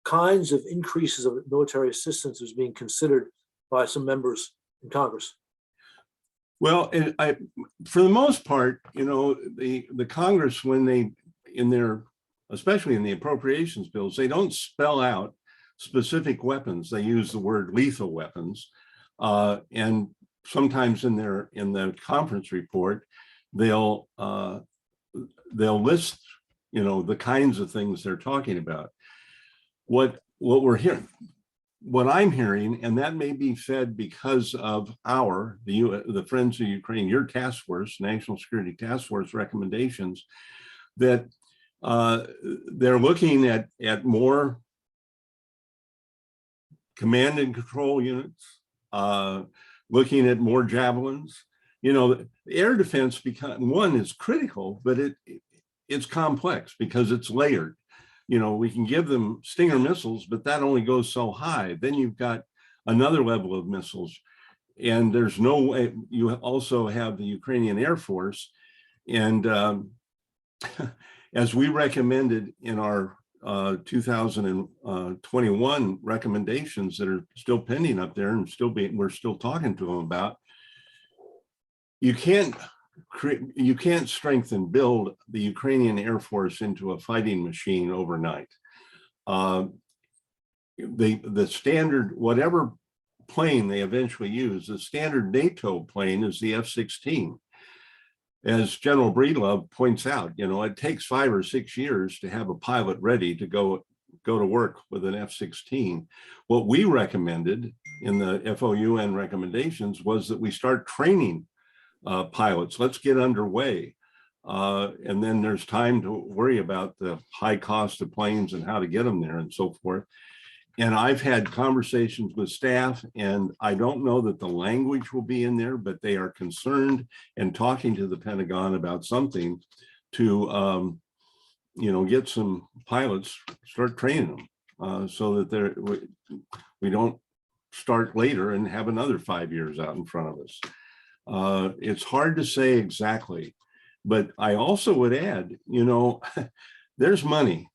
kinds of increases of military assistance is being considered by some members in Congress. Well, for the most part, the Congress, when they, especially in the appropriations bills, they don't spell out specific weapons. They use the word lethal weapons. And sometimes in the conference report, they'll list, the kinds of things they're talking about. What I'm hearing, and that may be fed because of the Friends of Ukraine, your task force, National Security Task Force recommendations, that they're looking at more command and control units, looking at more javelins. Air defense is critical, but it's complex because it's layered. We can give them Stinger missiles, but that only goes so high. Then you've got another level of missiles. And there's no way, you also have the Ukrainian Air Force. And as we recommended in our 2021 recommendations that are still pending up there and we're still talking to them about, you can't strengthen, build the Ukrainian Air Force into a fighting machine overnight. The standard, whatever plane they eventually use, the standard NATO plane, is the F-16. As General Breedlove points out, it takes 5 or 6 years to have a pilot ready to go to work with an F-16. What we recommended in the FOUN recommendations was that we start training pilots. Let's get underway. And then there's time to worry about the high cost of planes and how to get them there and so forth. And I've had conversations with staff, and I don't know that the language will be in there, but they are concerned and talking to the Pentagon about something to, get some pilots, start training them so that we don't start later and have another 5 years out in front of us. It's hard to say exactly, but I also would add, there's money.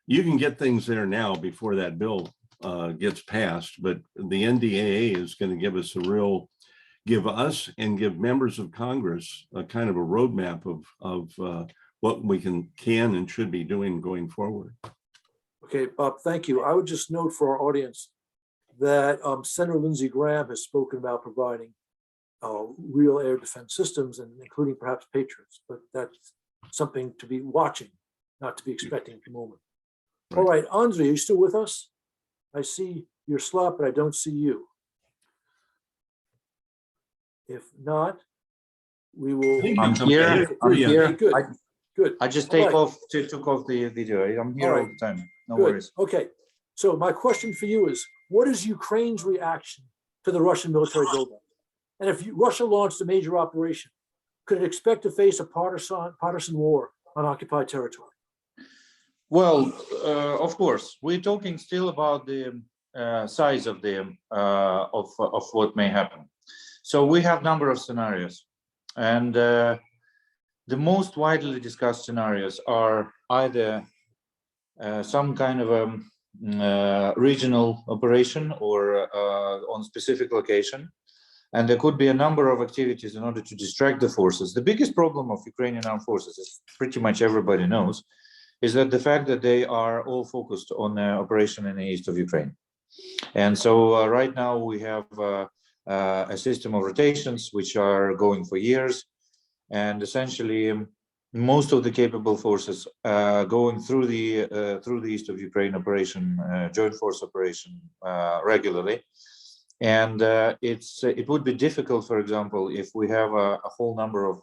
You can get things there now before that bill gets passed, but the NDAA is going to give us and give members of Congress a kind of a roadmap of what we can and should be doing going forward. Okay, Bob, thank you. I would just note for our audience that Senator Lindsey Graham has spoken about providing real air defense systems, and including perhaps Patriots, but that's something to be watching, not to be expecting at the moment. All right, Andre, are you still with us? I see your slot, but I don't see you. If not, we will. I'm here. I'm here. Okay, good. Good. I just All right. took off the video. I'm here All all right. the time. No Good. worries. Okay. So my question for you is, what is Ukraine's reaction to the Russian military buildup? And if Russia launched a major operation, could it expect to face a partisan war on occupied territory? Well, of course, we're talking still about the size of the of what may happen. So we have number of scenarios, and the most widely discussed scenarios are either some kind of a regional operation or on specific location. And there could be a number of activities in order to distract the forces. The biggest problem of Ukrainian armed forces, as pretty much everybody knows, is that the fact that they are all focused on the operation in the east of Ukraine. And so right now we have a system of rotations which are going for years. And essentially, most of the capable forces going through the east of Ukraine operation, joint force operation regularly. And it would be difficult, for example, if we have a whole number of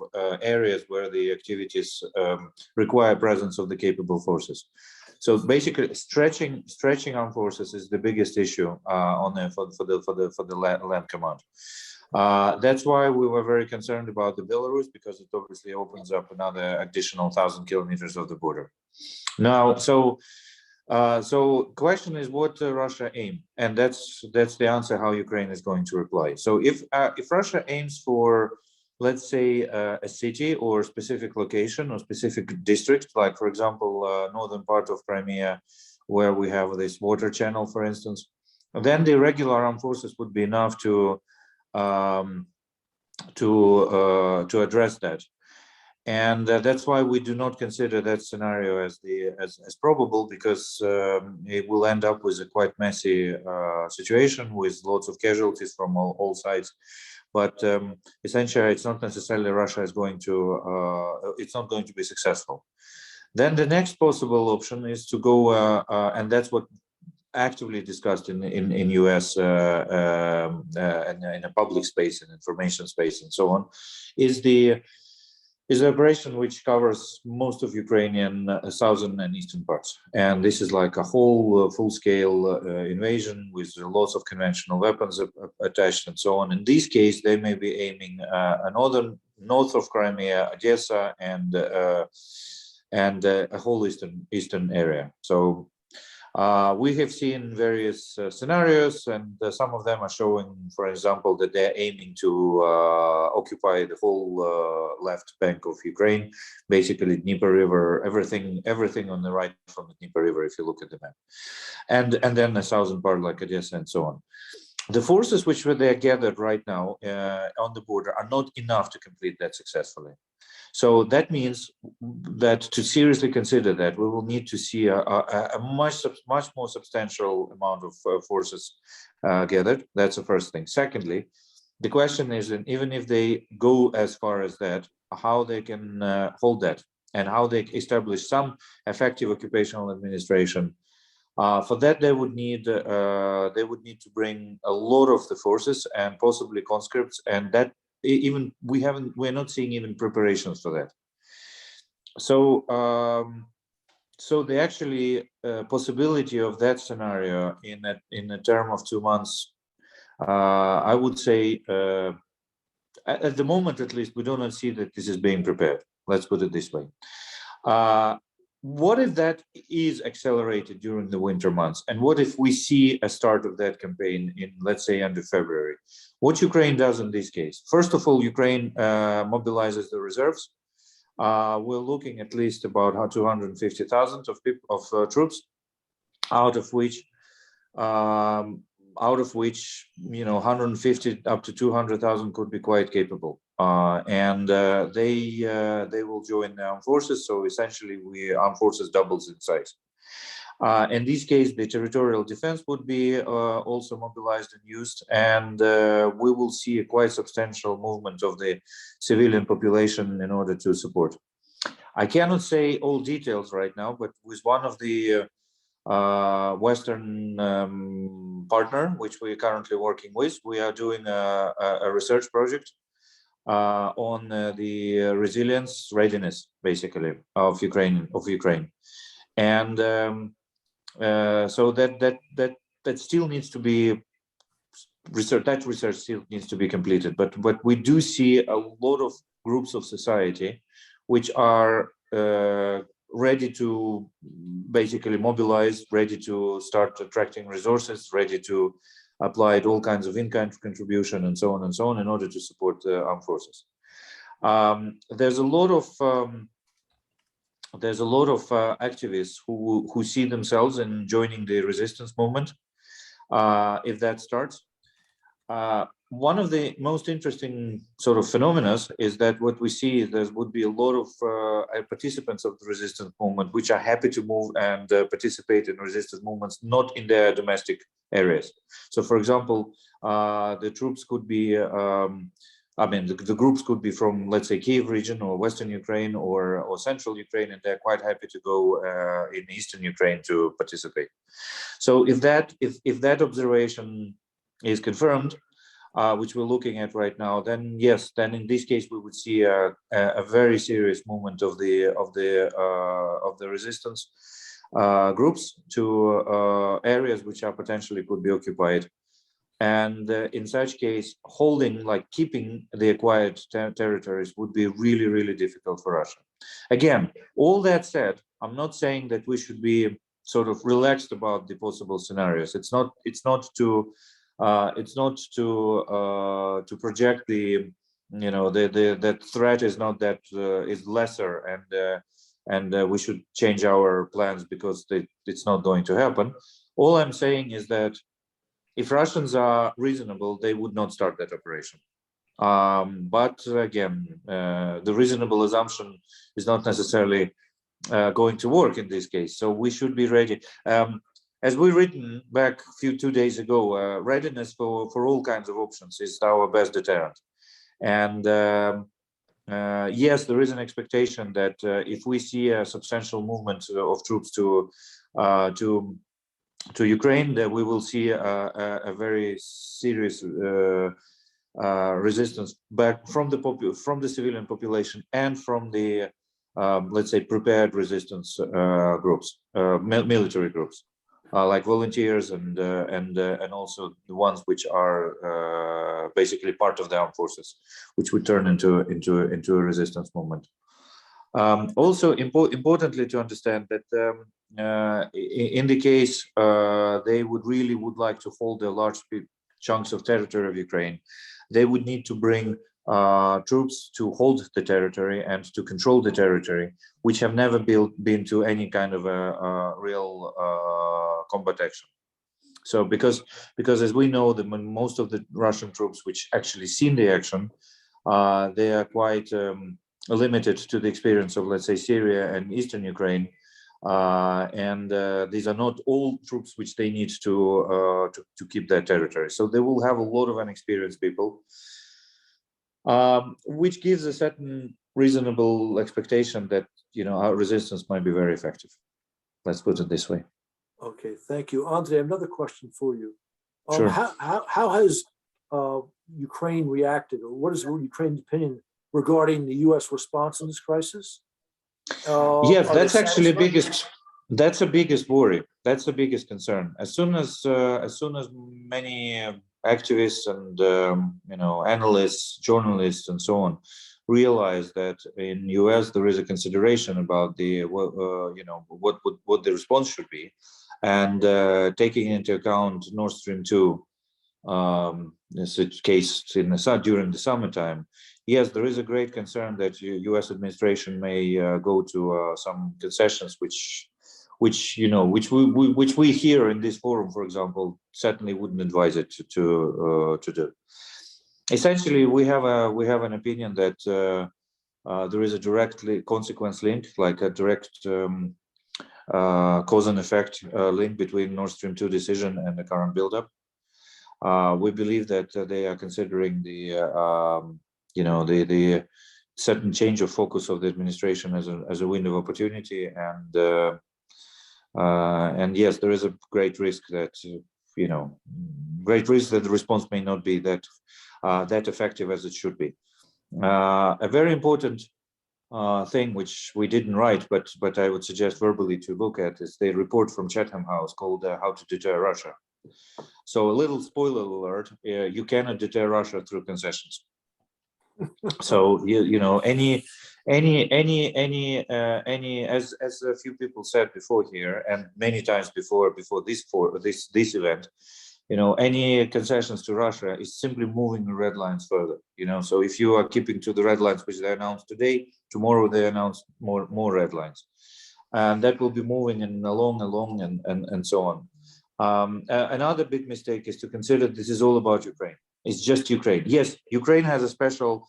areas where the activities require presence of the capable forces. So basically, stretching armed forces is the biggest issue for the land command. That's why we were very concerned about the Belarus, because it obviously opens up another additional 1,000 kilometers of the border. Now, so question is what Russia aim, and that's the answer how Ukraine is going to reply. So if Russia aims for, let's say, a city or specific location or specific district, like for example northern part of Crimea, where we have this water channel, for instance, then the regular armed forces would be enough to address that. And that's why we do not consider that scenario as probable, because it will end up with a quite messy situation with lots of casualties from all sides. But essentially, it's not necessarily Russia is going to it's not going to be successful. Then the next possible option is to go, and that's what actively discussed in US and in a public space and information space and so on, is an operation which covers most of Ukrainian southern and eastern parts. And this is like a whole full-scale invasion with lots of conventional weapons attached and so on. In this case, they may be aiming north of Crimea, Odessa, and a whole eastern area. So we have seen various scenarios, and some of them are showing, for example, that they're aiming to occupy the whole left bank of Ukraine, basically Dnieper River, everything on the right from the Dnieper River, if you look at the map, and then the southern part like Odessa and so on. The forces which were there gathered right now on the border are not enough to complete that successfully. So that means that to seriously consider that, we will need to see a much more substantial amount of forces gathered. That's the first thing. Secondly, the question is, and even if they go as far as that, how they can hold that and how they establish some effective occupational administration. For that, they would need to bring a lot of the forces and possibly conscripts, and that even we're not seeing even preparations for that. So so the actually possibility of that scenario in a term of 2 months, I would say at the moment at least, we do not see that this is being prepared. Let's put it this way. What if that is accelerated during the winter months? And what if we see a start of that campaign in, let's say, end of February? What Ukraine does in this case? First of all, Ukraine mobilizes the reserves. We're looking at least about 250,000 of troops, out of which 150 up to 200,000 could be quite capable. They will join the armed forces. So essentially, armed forces doubles in size. In this case, the territorial defense would be also mobilized and used, and we will see a quite substantial movement of the civilian population in order to support. I cannot say all details right now, but with one of the Western partner, which we are currently working with, we are doing a research project on the resilience readiness, basically, of Ukraine, and so that still needs to be research. That research still needs to be completed, but we do see a lot of groups of society which are ready to basically mobilize, ready to start attracting resources, ready to apply all kinds of in-kind contribution and so on in order to support the armed forces. There's a lot of activists who see themselves in joining the resistance movement if that starts. One of the most interesting sort of phenomena is that what we see is there would be a lot of participants of the resistance movement which are happy to move and participate in resistance movements, not in their domestic areas. So, for example, the troops could be, the groups could be from, let's say, Kiev region or Western Ukraine or Central Ukraine, and they're quite happy to go in Eastern Ukraine to participate. So, if that observation is confirmed, which we're looking at right now, then yes, then in this case we would see a very serious movement of the resistance groups to areas which are potentially could be occupied, and in such case, keeping the acquired territories would be really, really difficult for Russia. Again, all that said, I'm not saying that we should be sort of relaxed about the possible scenarios. It's not to project that threat is not that is lesser and we should change our plans because it's not going to happen. All I'm saying is that if Russians are reasonable, they would not start that operation. But again, the reasonable assumption is not necessarily going to work in this case. So we should be ready. As we written back 2 days ago, readiness for all kinds of options is our best deterrent. And yes, there is an expectation that if we see a substantial movement of troops to Ukraine, that we will see a very serious resistance back from the civilian population and from the let's say prepared resistance groups, military groups. Like volunteers and also the ones which are basically part of the armed forces, which would turn into a resistance movement. Also, importantly to understand that in the case they would like to hold the large chunks of territory of Ukraine, they would need to bring troops to hold the territory and to control the territory, which have never been to any kind of a real combat action. So because as we know, most of the Russian troops which actually seen the action, they are quite limited to the experience of, let's say, Syria and Eastern Ukraine, and these are not all troops which they need to keep their territory. So they will have a lot of inexperienced people, which gives a certain reasonable expectation that our resistance might be very effective. Let's put it this way. Okay, thank you. Andrei, another question for you. Sure. How has Ukraine reacted, or what is Ukraine's opinion regarding the U.S. response in this crisis? Yes, Are that's they actually satisfied? that's the biggest worry. That's the biggest concern. As soon as many activists and analysts, journalists, and so on realize that in US there is a consideration about the what the response should be, and taking into account Nord Stream 2 case during the summertime, yes, there is a great concern that U.S. administration may go to some concessions, which we here in this forum, for example, certainly wouldn't advise it to do. Essentially, we have an opinion that there is a direct consequence link, like a direct cause and effect link between Nord Stream 2 decision and the current buildup. We believe that they are considering the certain change of focus of the administration as a window of opportunity, and yes, there is a great risk that the response may not be that effective as it should be. A very important thing which we didn't write, but I would suggest verbally to look at, is the report from Chatham House called "How to Deter Russia." So a little spoiler alert: you cannot deter Russia through concessions. So as a few people said before here, and many times before this event, any concessions to Russia is simply moving the red lines further. So if you are keeping to the red lines which they announced today, tomorrow they announce more red lines, and that will be moving along and so on. Another big mistake is to consider this is all about Ukraine. It's just Ukraine. Yes, Ukraine has a special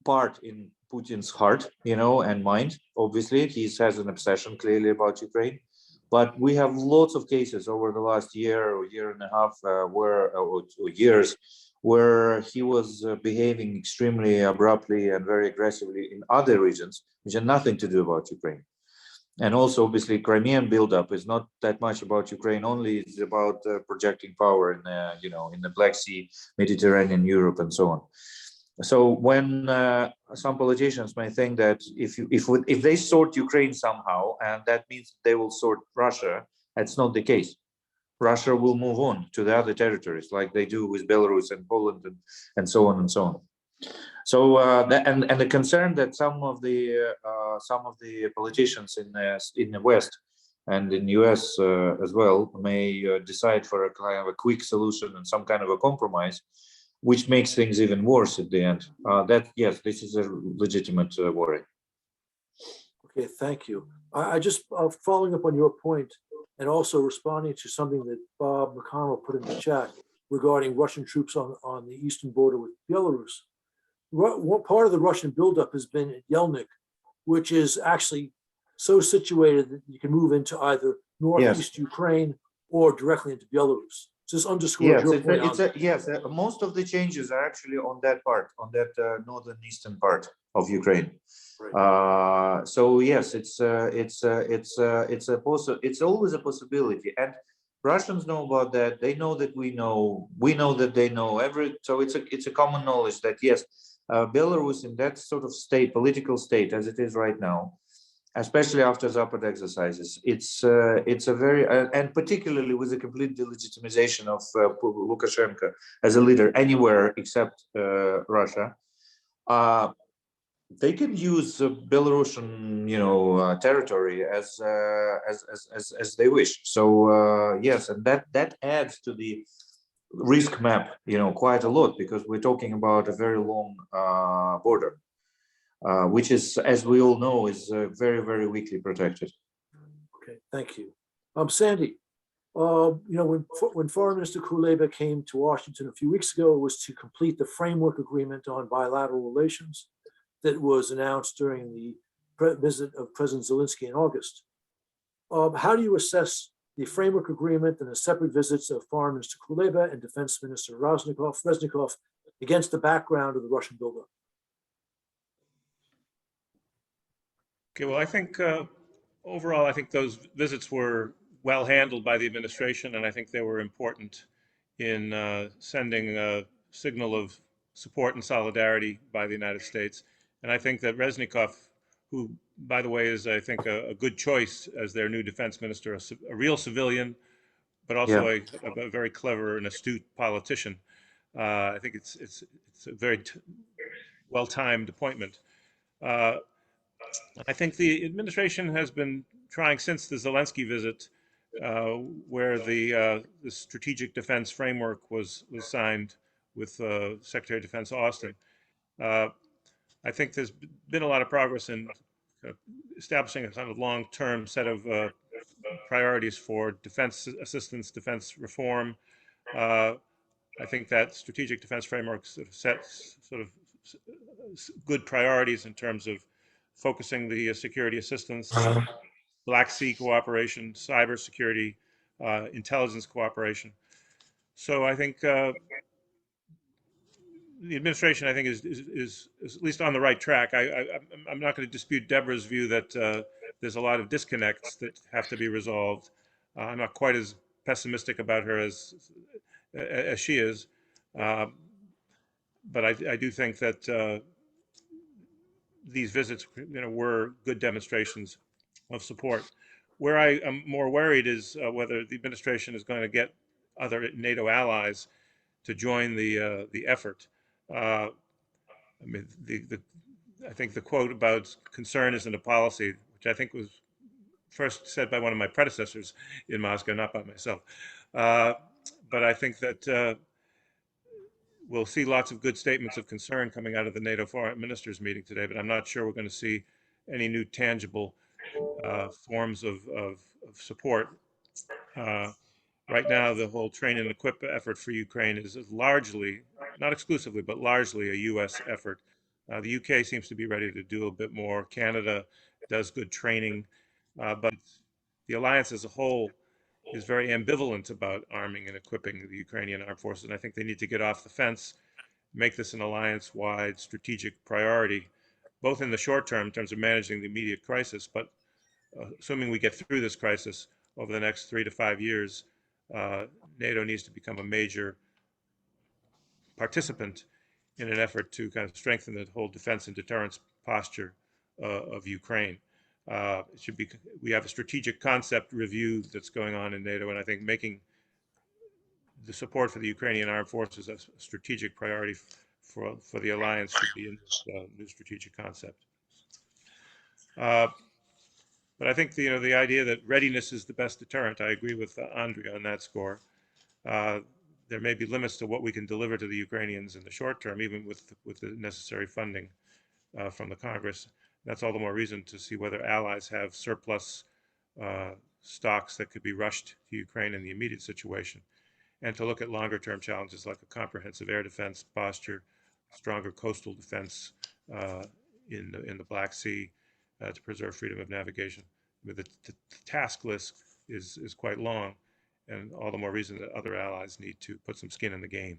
part in Putin's heart, and mind. Obviously, he has an obsession clearly about Ukraine. But we have lots of cases over the last year or year and a half, or years, where he was behaving extremely abruptly and very aggressively in other regions, which have nothing to do about Ukraine. And also, obviously, Crimean buildup is not that much about Ukraine only. It's about projecting power in the Black Sea, Mediterranean, Europe, and so on. So when some politicians may think that if they sort Ukraine somehow, and that means they will sort Russia, that's not the case. Russia will move on to the other territories, like they do with Belarus and Poland and so on and so on. So and the concern that some of the politicians in the West and in the US as well may decide for a kind of a quick solution and some kind of a compromise, which makes things even worse at the end. Yes, this is a legitimate worry. Okay, thank you. I just following up on your point, and also responding to something that Bob McConnell put in the chat regarding Russian troops on the eastern border with Belarus. One part of the Russian buildup has been at Yelnik, which is actually so situated that you can move into either northeast Ukraine or directly into Belarus. Just underscores your point. Yes, most of the changes are actually on that part, on that northern eastern part of Ukraine. Right. So yes, it's always a possibility, and Russians know about that. They know that we know that they know. So it's a common knowledge that yes, Belarus in that sort of political state as it is right now, especially after Zapad exercises, it's a very and particularly with the complete delegitimization of Lukashenko as a leader anywhere except Russia, they can use Belarusian territory as they wish. So yes, and that adds to the risk map quite a lot, because we're talking about a very long border. Which is, as we all know, is very, very weakly protected. Okay, thank you. Sandy, When Foreign Minister Kuleba came to Washington a few weeks ago, it was to complete the framework agreement on bilateral relations that was announced during the visit of President Zelensky in August. How do you assess the framework agreement and the separate visits of Foreign Minister Kuleba and Defense Minister Reznikov against the background of the Russian buildup? Okay, well, I think overall, I think those visits were well handled by the administration, and I think they were important in sending a signal of support and solidarity by the United States. And I think that Reznikov, who, by the way, is, I think, a good choice as their new defense minister, a real civilian, but also a very clever and astute politician. I think it's a very well-timed appointment. I think the administration has been trying since the Zelensky visit, where the strategic defense framework was signed with Secretary of Defense Austin. I think there's been a lot of progress in establishing a kind of long-term set of priorities for defense assistance, defense reform. I think that strategic defense framework sort of sets sort of good priorities in terms of focusing the security assistance, Black Sea cooperation, cybersecurity, intelligence cooperation. So I think the administration, I think, is at least on the right track. I'm not going to dispute Deborah's view that there's a lot of disconnects that have to be resolved. I'm not quite as pessimistic about her as she is, but I do think that these visits, were good demonstrations of support. Where I am more worried is whether the administration is going to get other NATO allies to join the effort. I mean, I think the quote about concern isn't a policy, which I think was first said by one of my predecessors in Moscow, not by myself. But I think that we'll see lots of good statements of concern coming out of the NATO foreign ministers meeting today, but I'm not sure we're going to see any new tangible forms of support. Right now, the whole train and equip effort for Ukraine is largely, not exclusively, but largely a U.S. effort. The U.K. seems to be ready to do a bit more. Canada does good training, but the alliance as a whole is very ambivalent about arming and equipping the Ukrainian armed forces. And I think they need to get off the fence, make this an alliance-wide strategic priority, both in the short term in terms of managing the immediate crisis, but assuming we get through this crisis over the next 3 to 5 years, NATO needs to become a major participant in an effort to kind of strengthen the whole defense and deterrence posture of Ukraine. It should be, we have a strategic concept review that's going on in NATO, and I think making the support for the Ukrainian armed forces a strategic priority for the alliance should be in this new strategic concept. But I think the idea that readiness is the best deterrent, I agree with Andrea on that score. There may be limits to what we can deliver to the Ukrainians in the short term, even with the necessary funding from the Congress. That's all the more reason to see whether allies have surplus stocks that could be rushed to Ukraine in the immediate situation, and to look at longer term challenges like a comprehensive air defense posture, stronger coastal defense in the Black Sea to preserve freedom of navigation. I mean, the task list is quite long, and all the more reason that other allies need to put some skin in the game.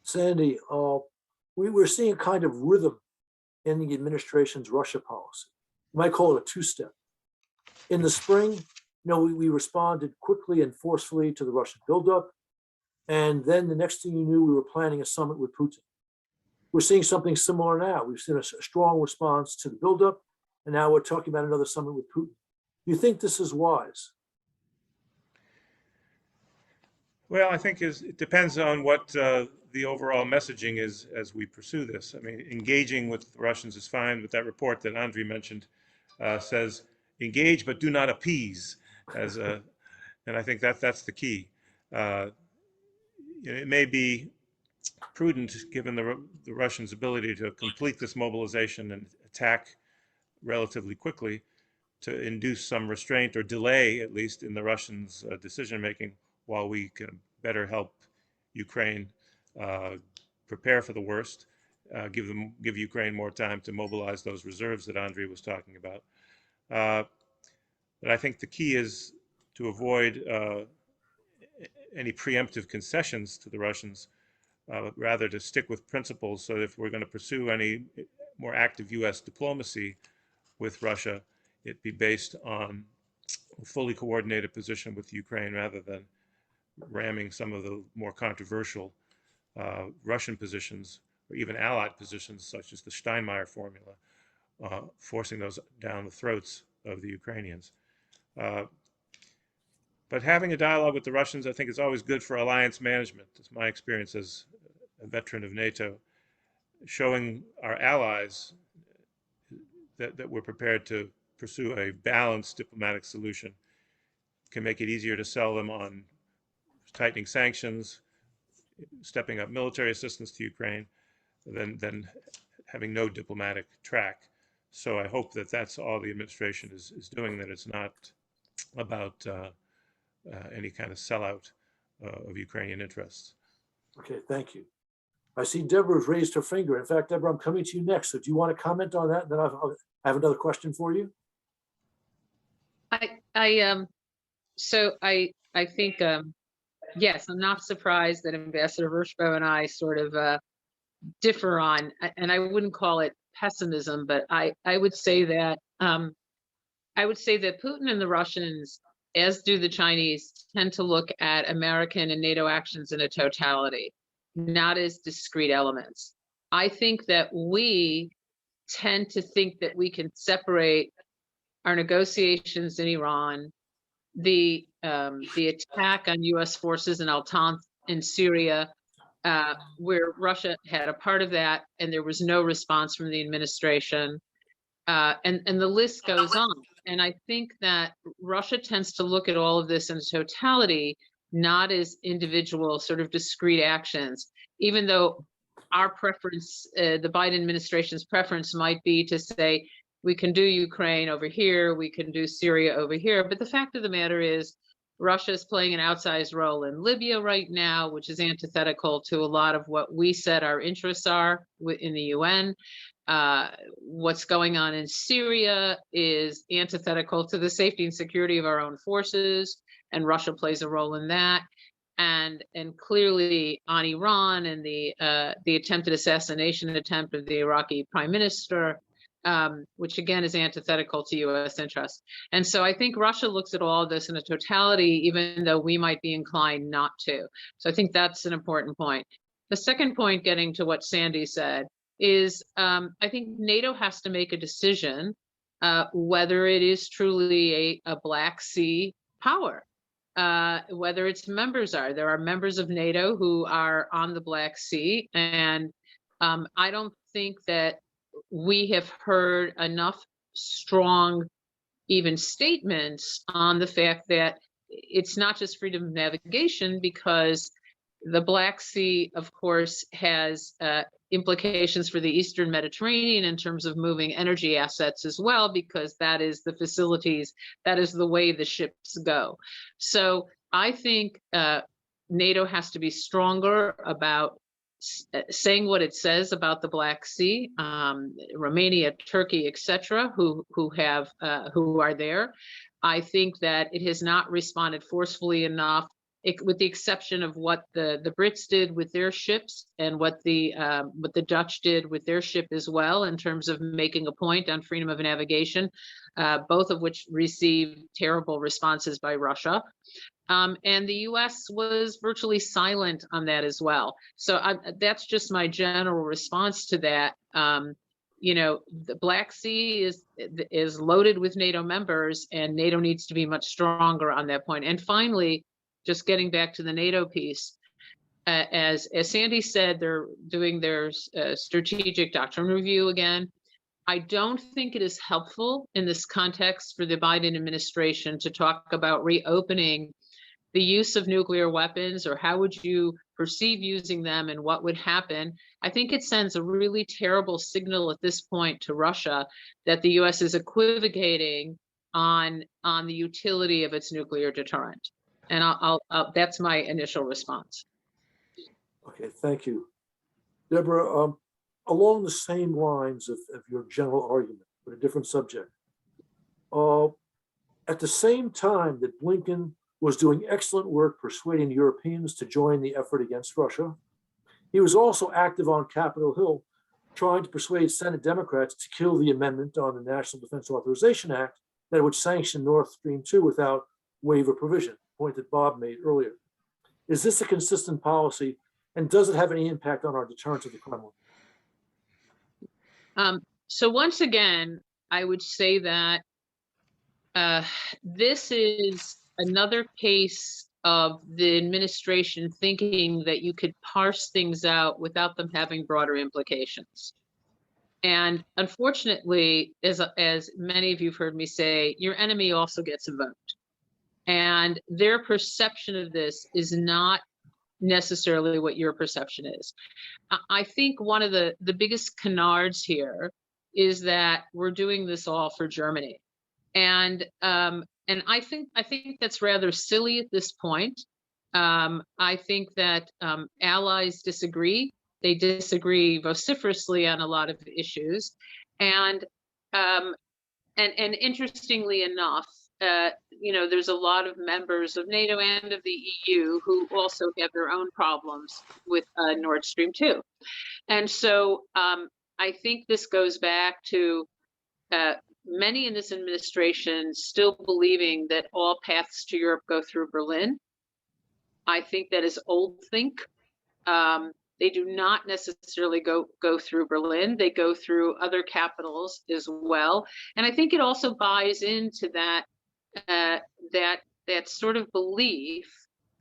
Sandy, we're seeing a kind of rhythm in the administration's Russia policy. You might call it a two-step. In the spring, we responded quickly and forcefully to the Russian buildup. And then the next thing you knew, we were planning a summit with Putin. We're seeing something similar now. We've seen a strong response to the buildup, and now we're talking about another summit with Putin. Do you think this is wise? Well, I think it depends on what the overall messaging is as we pursue this. I mean, engaging with the Russians is fine, but that report that Andriy mentioned says engage but do not appease, and I think that's the key. It may be prudent, given the Russians' ability to complete this mobilization and attack relatively quickly, to induce some restraint or delay, at least in the Russians' decision-making, while we can better help Ukraine prepare for the worst, give Ukraine more time to mobilize those reserves that Andrei was talking about. But I think the key is to avoid any preemptive concessions to the Russians, rather to stick with principles. So if we're going to pursue any more active U.S. diplomacy with Russia, it be based on a fully coordinated position with Ukraine rather than ramming some of the more controversial Russian positions or even allied positions such as the Steinmeier formula, forcing those down the throats of the Ukrainians. But having a dialogue with the Russians, I think, is always good for alliance management. It's my experience as a veteran of NATO, showing our allies that we're prepared to pursue a balanced diplomatic solution can make it easier to sell them on tightening sanctions, stepping up military assistance to Ukraine, than having no diplomatic track. So I hope that that's all the administration is doing, that it's not about any kind of sellout of Ukrainian interests. Okay, thank you. I see Deborah's raised her finger. In fact, Deborah, I'm coming to you next. So do you want to comment on that? Then I have another question for you. I think, yes, I'm not surprised that Ambassador Vershbow and I sort of differ on, and I wouldn't call it pessimism, but I would say that Putin and the Russians, as do the Chinese, tend to look at American and NATO actions in a totality, not as discrete elements. I think that we tend to think that we can separate our negotiations in Iran, the attack on U.S. forces in Al-Tanf in Syria, where Russia had a part of that, and there was no response from the administration, and the list goes on. And I think that Russia tends to look at all of this in totality, not as individual sort of discrete actions, even though our preference, the Biden administration's preference might be to say, we can do Ukraine over here, we can do Syria over here. But the fact of the matter is, Russia is playing an outsized role in Libya right now, which is antithetical to a lot of what we said our interests are in the UN. What's going on in Syria is antithetical to the safety and security of our own forces, and Russia plays a role in that. And clearly on Iran and the attempted assassination attempt of the Iraqi prime minister, which again is antithetical to U.S. interests. And so I think Russia looks at all of this in a totality, even though we might be inclined not to. So I think that's an important point. The second point, getting to what Sandy said, is I think NATO has to make a decision whether it is truly a Black Sea power, whether its members are. There are members of NATO who are on the Black Sea, and I don't think that we have heard enough strong, even statements on the fact that it's not just freedom of navigation, because the Black Sea, of course, has implications for the Eastern Mediterranean in terms of moving energy assets as well, because that is the facilities, that is the way the ships go. So I think NATO has to be stronger about saying what it says about the Black Sea, Romania, Turkey, etc., who are there. I think that it has not responded forcefully enough, with the exception of what the Brits did with their ships and what the Dutch did with their ship as well, in terms of making a point on freedom of navigation, both of which received terrible responses by Russia. And the U.S. was virtually silent on that as well. So that's just my general response to that. You know, the Black Sea is loaded with NATO members, and NATO needs to be much stronger on that point. And finally, just getting back to the NATO piece, as Sandy said, they're doing their strategic doctrine review again. I don't think it is helpful in this context for the Biden administration to talk about reopening the use of nuclear weapons, or how would you perceive using them and what would happen. I think it sends a really terrible signal at this point to Russia that the US is equivocating on the utility of its nuclear deterrent. And I'll that's my initial response. Okay, thank you. Deborah, along the same lines of your general argument, but a different subject. At the same time that Blinken was doing excellent work persuading Europeans to join the effort against Russia, he was also active on Capitol Hill, trying to persuade Senate Democrats to kill the amendment on the National Defense Authorization Act that would sanction Nord Stream 2 without waiver provision, point that Bob made earlier. Is this a consistent policy, and does it have any impact on our deterrence of the Kremlin? So once again, I would say that this is another case of the administration thinking that you could parse things out without them having broader implications. And unfortunately, as many of you have heard me say, your enemy also gets a vote. And their perception of this is not necessarily what your perception is. I think one of the biggest canards here is that we're doing this all for Germany. And I think that's rather silly at this point. I think that allies disagree. They disagree vociferously on a lot of issues, and interestingly enough, there's a lot of members of NATO and of the EU who also have their own problems with Nord Stream 2, and so I think this goes back to many in this administration still believing that all paths to Europe go through Berlin. I think that is old think. They do not necessarily go through Berlin. They go through other capitals as well. And I think it also buys into that that sort of belief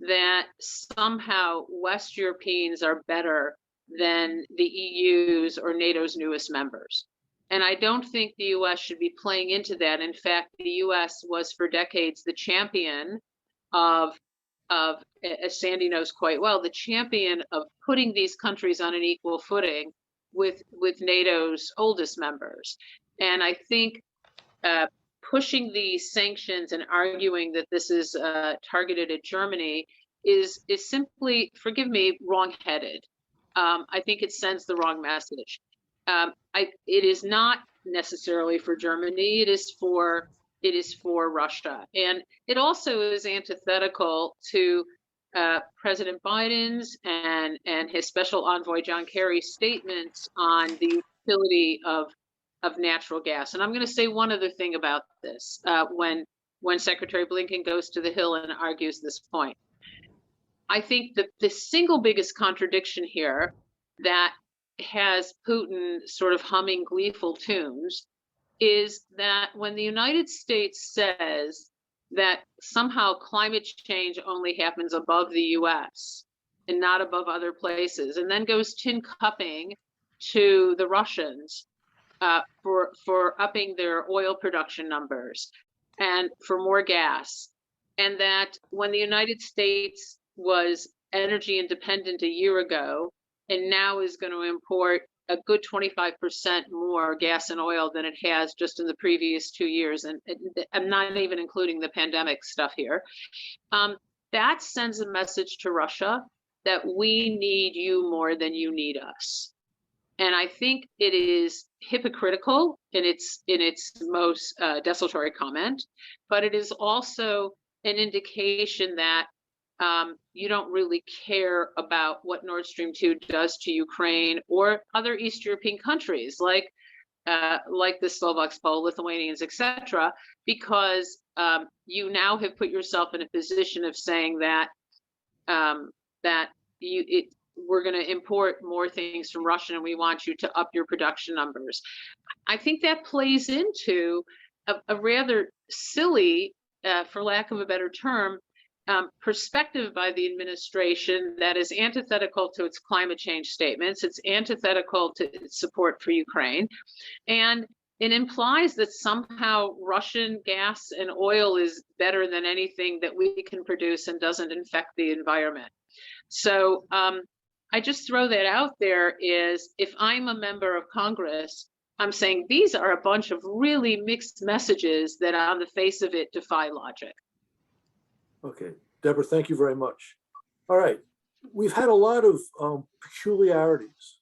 that somehow West Europeans are better than the EU's or NATO's newest members. And I don't think the US should be playing into that. In fact, the US was for decades the champion of, as Sandy knows quite well, the champion of putting these countries on an equal footing with NATO's oldest members. And I think pushing these sanctions and arguing that this is targeted at Germany is simply, forgive me, wrong-headed. I think it sends the wrong message. It is not necessarily for Germany. It is for Russia, and it also is antithetical to President Biden's and his special envoy John Kerry's statements on the utility of natural gas. And I'm going to say one other thing about this when Secretary Blinken goes to the Hill and argues this point. I think that the single biggest contradiction here that has Putin sort of humming gleeful tunes is that when the United States says that somehow climate change only happens above the US and not above other places, and then goes tin cupping to the Russians for upping their oil production numbers and for more gas, and that when the United States was energy independent a year ago and now is going to import a good 25% more gas and oil than it has just in the previous 2 years, and I'm not even including the pandemic stuff here, that sends a message to Russia that we need you more than you need us. And I think it is hypocritical in its most desultory comment, but it is also an indication that you don't really care about what Nord Stream 2 does to Ukraine or other East European countries like the Slovaks, Poles, Lithuanians, etc., because you now have put yourself in a position of saying that we're going to import more things from Russia and we want you to up your production numbers. I think that plays into a rather silly, for lack of a better term, perspective by the administration that is antithetical to its climate change statements. It's antithetical to its support for Ukraine. And it implies that somehow Russian gas and oil is better than anything that we can produce and doesn't infect the environment. So I just throw that out there is if I'm a member of Congress I'm saying these are a bunch of really mixed messages that on the face of it defy logic. Okay, Deborah, thank you very much. All right, we've had a lot of peculiarities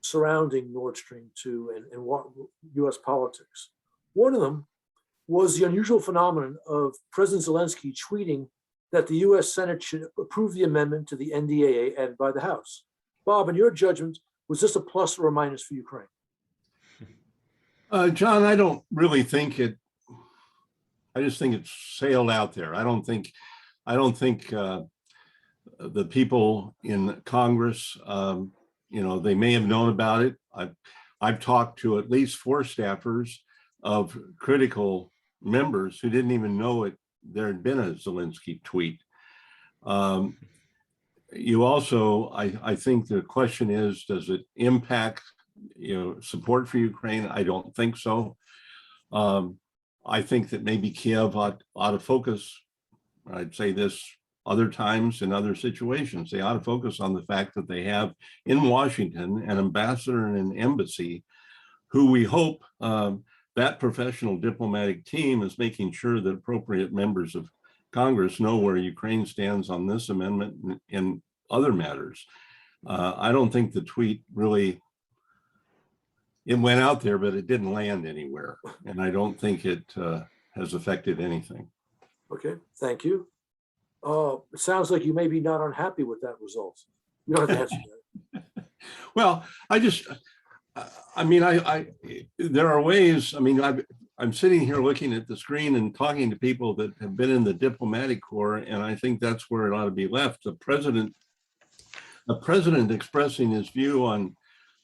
surrounding Nord Stream 2 and what US politics. One of them was the unusual phenomenon of President Zelensky tweeting that the US Senate should approve the amendment to the NDAA added by the House. Bob, in your judgment, was this a plus or a minus for Ukraine? John, I don't really think it. I just think it's sailed out there. I don't think the people in Congress, they may have known about it. I've talked to at least 4 staffers of critical members who didn't even know there had been a Zelensky tweet. You also, I think the question is, does it impact support for Ukraine? I don't think so. I think that maybe Kiev ought to focus. I'd say this other times in other situations. They ought to focus on the fact that they have in Washington an ambassador and an embassy who we hope that professional diplomatic team is making sure that appropriate members of Congress know where Ukraine stands on this amendment and other matters. I don't think the tweet really, it went out there, but it didn't land anywhere. And I don't think it has affected anything. Okay, thank you. It sounds like you may be not unhappy with that result. You don't have to answer that. Well, there are ways. I'm sitting here looking at the screen and talking to people that have been in the diplomatic corps, and I think that's where it ought to be left. The president expressing his view on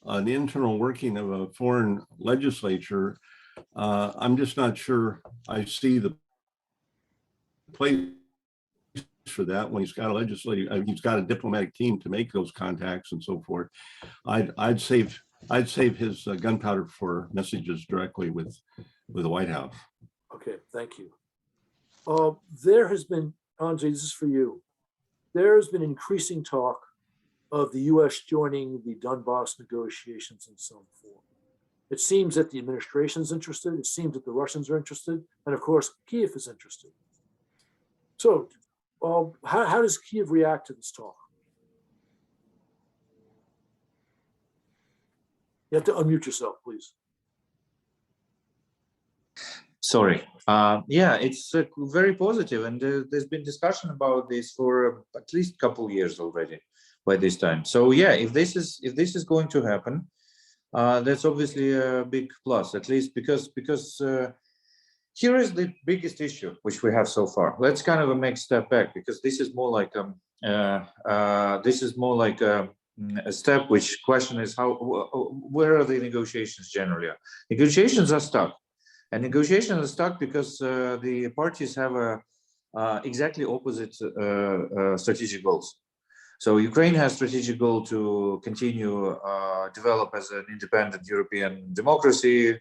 an internal working of a foreign legislature. I'm just not sure I see the place for that when he's got he's got a diplomatic team to make those contacts and so forth. I'd save his gunpowder for messages directly with the White House. Okay, thank you. There has been, Andre, this is for you. There has been increasing talk of the US joining the Donbass negotiations in some form. It seems that the administration is interested. It seems that the Russians are interested. And of course, Kiev is interested. So how does Kiev react to this talk? You have to unmute yourself, please. Sorry. Yeah, it's very positive, and there's been discussion about this for at least a couple of years already by this time. So yeah, if this is going to happen, that's obviously a big plus, at least because here is the biggest issue which we have so far. Let's kind of make a step back, because this is more like a step which question is where are the negotiations generally? Negotiations are stuck. And negotiations are stuck because the parties have exactly opposite strategic goals. So Ukraine has strategic goal to continue develop as an independent European democracy.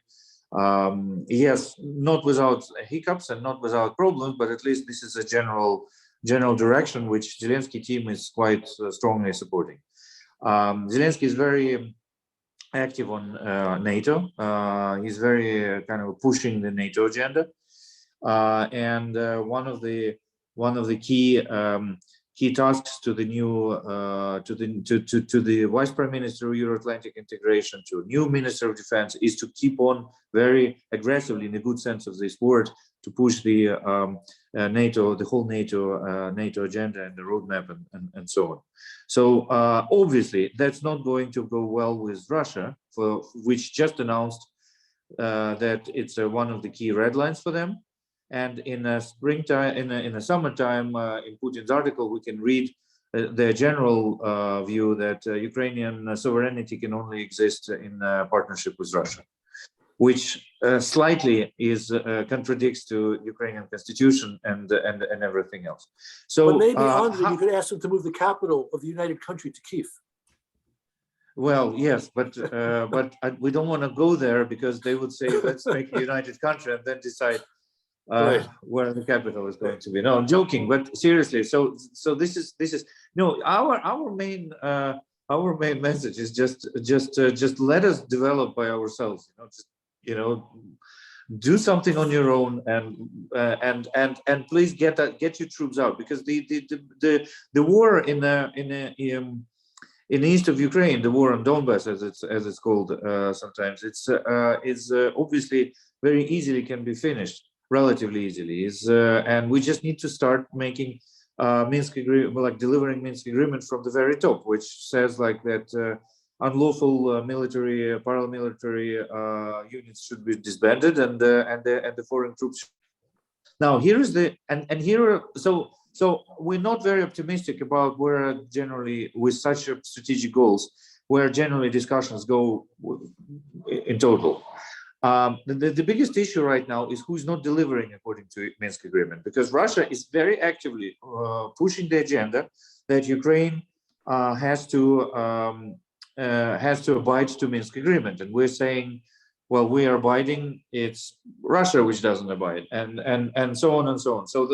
Yes, not without hiccups and not without problems, but at least this is a general direction which Zelensky team is quite strongly supporting. Zelensky is very active on NATO. He's very kind of pushing the NATO agenda, and one of the key tasks to the new to the Vice Prime Minister of Euro-Atlantic integration, to new Minister of Defense, is to keep on very aggressively, in a good sense of this word, to push the NATO, the whole NATO agenda and the roadmap and so on. So obviously that's not going to go well with Russia, which just announced that it's one of the key red lines for them. And in a springtime, in a summertime, in Putin's article, we can read the general view that Ukrainian sovereignty can only exist in partnership with Russia, which slightly contradicts to Ukrainian constitution and everything else. So but maybe, Andre, you could ask them to move the capital of the United Country to Kyiv. Well, yes, but we don't want to go there, because they would say, let's make a united country and then decide where the capital is going to be. No, I'm joking, but seriously. So this is no, our our main message is just let us develop by ourselves. You know, do something on your own, and please get your troops out, because the war in the east of Ukraine, the war on Donbass, as it's called sometimes, it's obviously very easily can be finished, relatively easily. And we just need to start making Minsk agreement, like delivering Minsk agreement from the very top, which says like that unlawful military, paramilitary units should be disbanded, and the foreign troops. Now here is the so we're not very optimistic about where generally, with such strategic goals, where generally discussions go in total. The biggest issue right now is who's not delivering according to Minsk agreement, because Russia is very actively pushing the agenda that Ukraine has to abide to Minsk agreement, and we're saying, well, we are abiding, it's Russia which doesn't abide, and so on and so on. So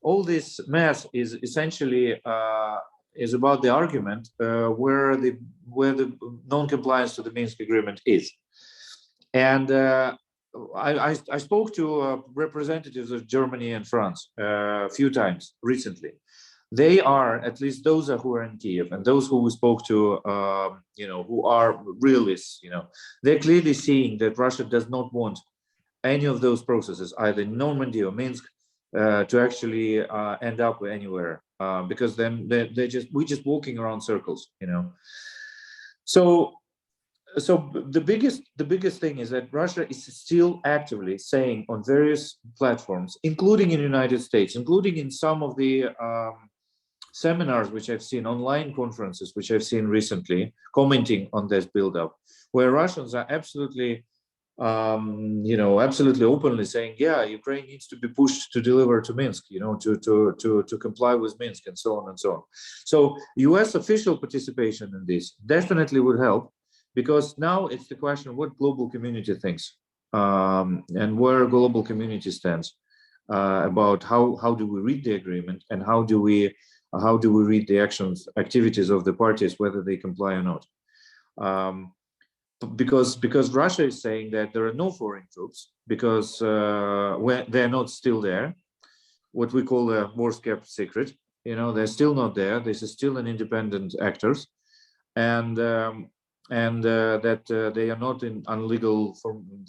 all this mess is essentially is about the argument where the non-compliance to the Minsk agreement is. And I spoke to representatives of Germany and France a few times recently. They are, at least those who are in Kiev and those who we spoke to, who are realists, they're clearly seeing that Russia does not want any of those processes, either in Normandy or Minsk, to actually end up anywhere, because then we're just walking around circles, So the biggest thing is that Russia is still actively saying on various platforms, including in the United States, including in some of the seminars which I've seen, online conferences which I've seen recently, commenting on this buildup, where Russians are absolutely absolutely openly saying, yeah, Ukraine needs to be pushed to deliver to Minsk, to comply with Minsk, and so on and so on. So US official participation in this definitely would help, because now it's the question of what global community thinks, and where global community stands about how do we read the agreement, and how do we read the activities of the parties, whether they comply or not. Because Russia is saying that there are no foreign troops, because they're not still there, what we call a worst kept secret. They're still not there. This is still an independent actors, and that they are not in unlegal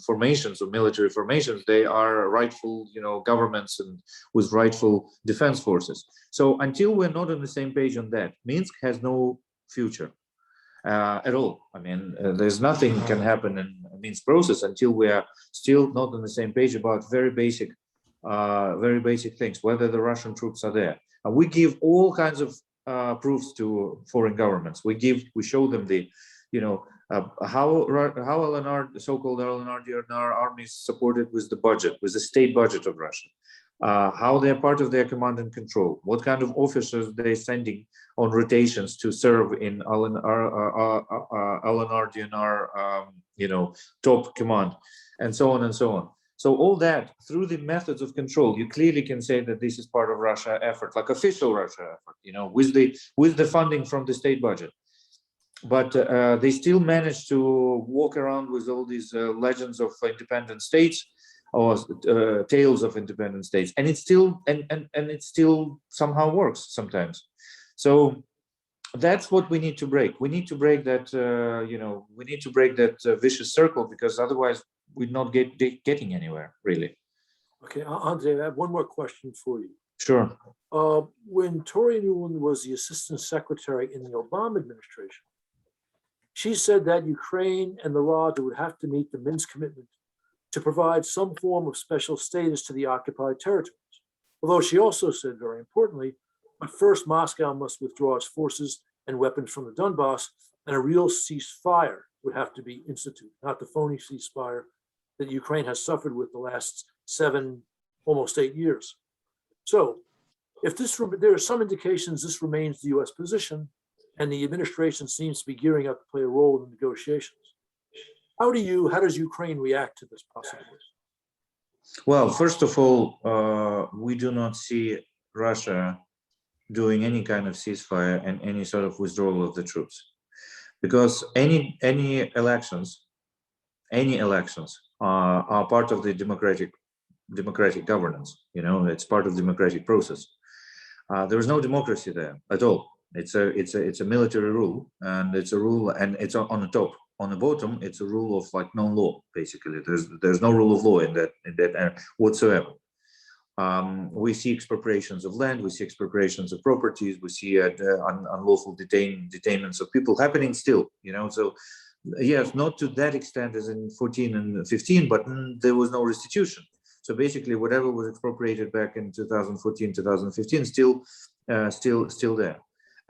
formations or military formations. They are rightful, governments and with rightful defense forces. So until we're not on the same page on that, Minsk has no future at all. I mean, there's nothing can happen in a Minsk process until we are still not on the same page about very basic things, whether the Russian troops are there. And we give all kinds of proofs to foreign governments. We show them the, how LNR, the so-called LNR army is supported with the budget, with the state budget of Russia. How they're part of their command and control, what kind of officers they're sending on rotations to serve in LNR DNR, top command, and so on and so on. So all that, through the methods of control, you clearly can say that this is part of Russia effort, like official Russia effort, with the funding from the state budget. But they still manage to walk around with all these legends of independent states, or tales of independent states, and it still it still somehow works sometimes. So that's what we need to break. We need to break that we need to break that vicious circle, because otherwise we're not getting anywhere, really. Okay, Andrei, I have one more question for you. Sure. When Tori Nuland was the assistant secretary in the Obama administration, she said that Ukraine and the Rada would have to meet the Minsk commitment to provide some form of special status to the occupied territories. Although she also said, very importantly, but first Moscow must withdraw its forces and weapons from the Donbass, and a real ceasefire would have to be instituted, not the phony ceasefire that Ukraine has suffered with the last 7, almost 8 years. So if there are some indications this remains the US position, and the administration seems to be gearing up to play a role in the negotiations, how does Ukraine react to this possibility? Well, first of all, we do not see Russia doing any kind of ceasefire and any sort of withdrawal of the troops, because any elections are part of the democratic governance. You know, it's part of the democratic process. There is no democracy there at all. It's a military rule, and it's a rule, and it's on the top. On the bottom, it's a rule of like no law. Basically, there's no rule of law in that whatsoever. We see expropriations of land, we see expropriations of properties, we see unlawful detainments of people happening still. You know, so yes, not to that extent as in 14 and 15, but there was no restitution. So basically, whatever was expropriated back in 2014, 2015, still there.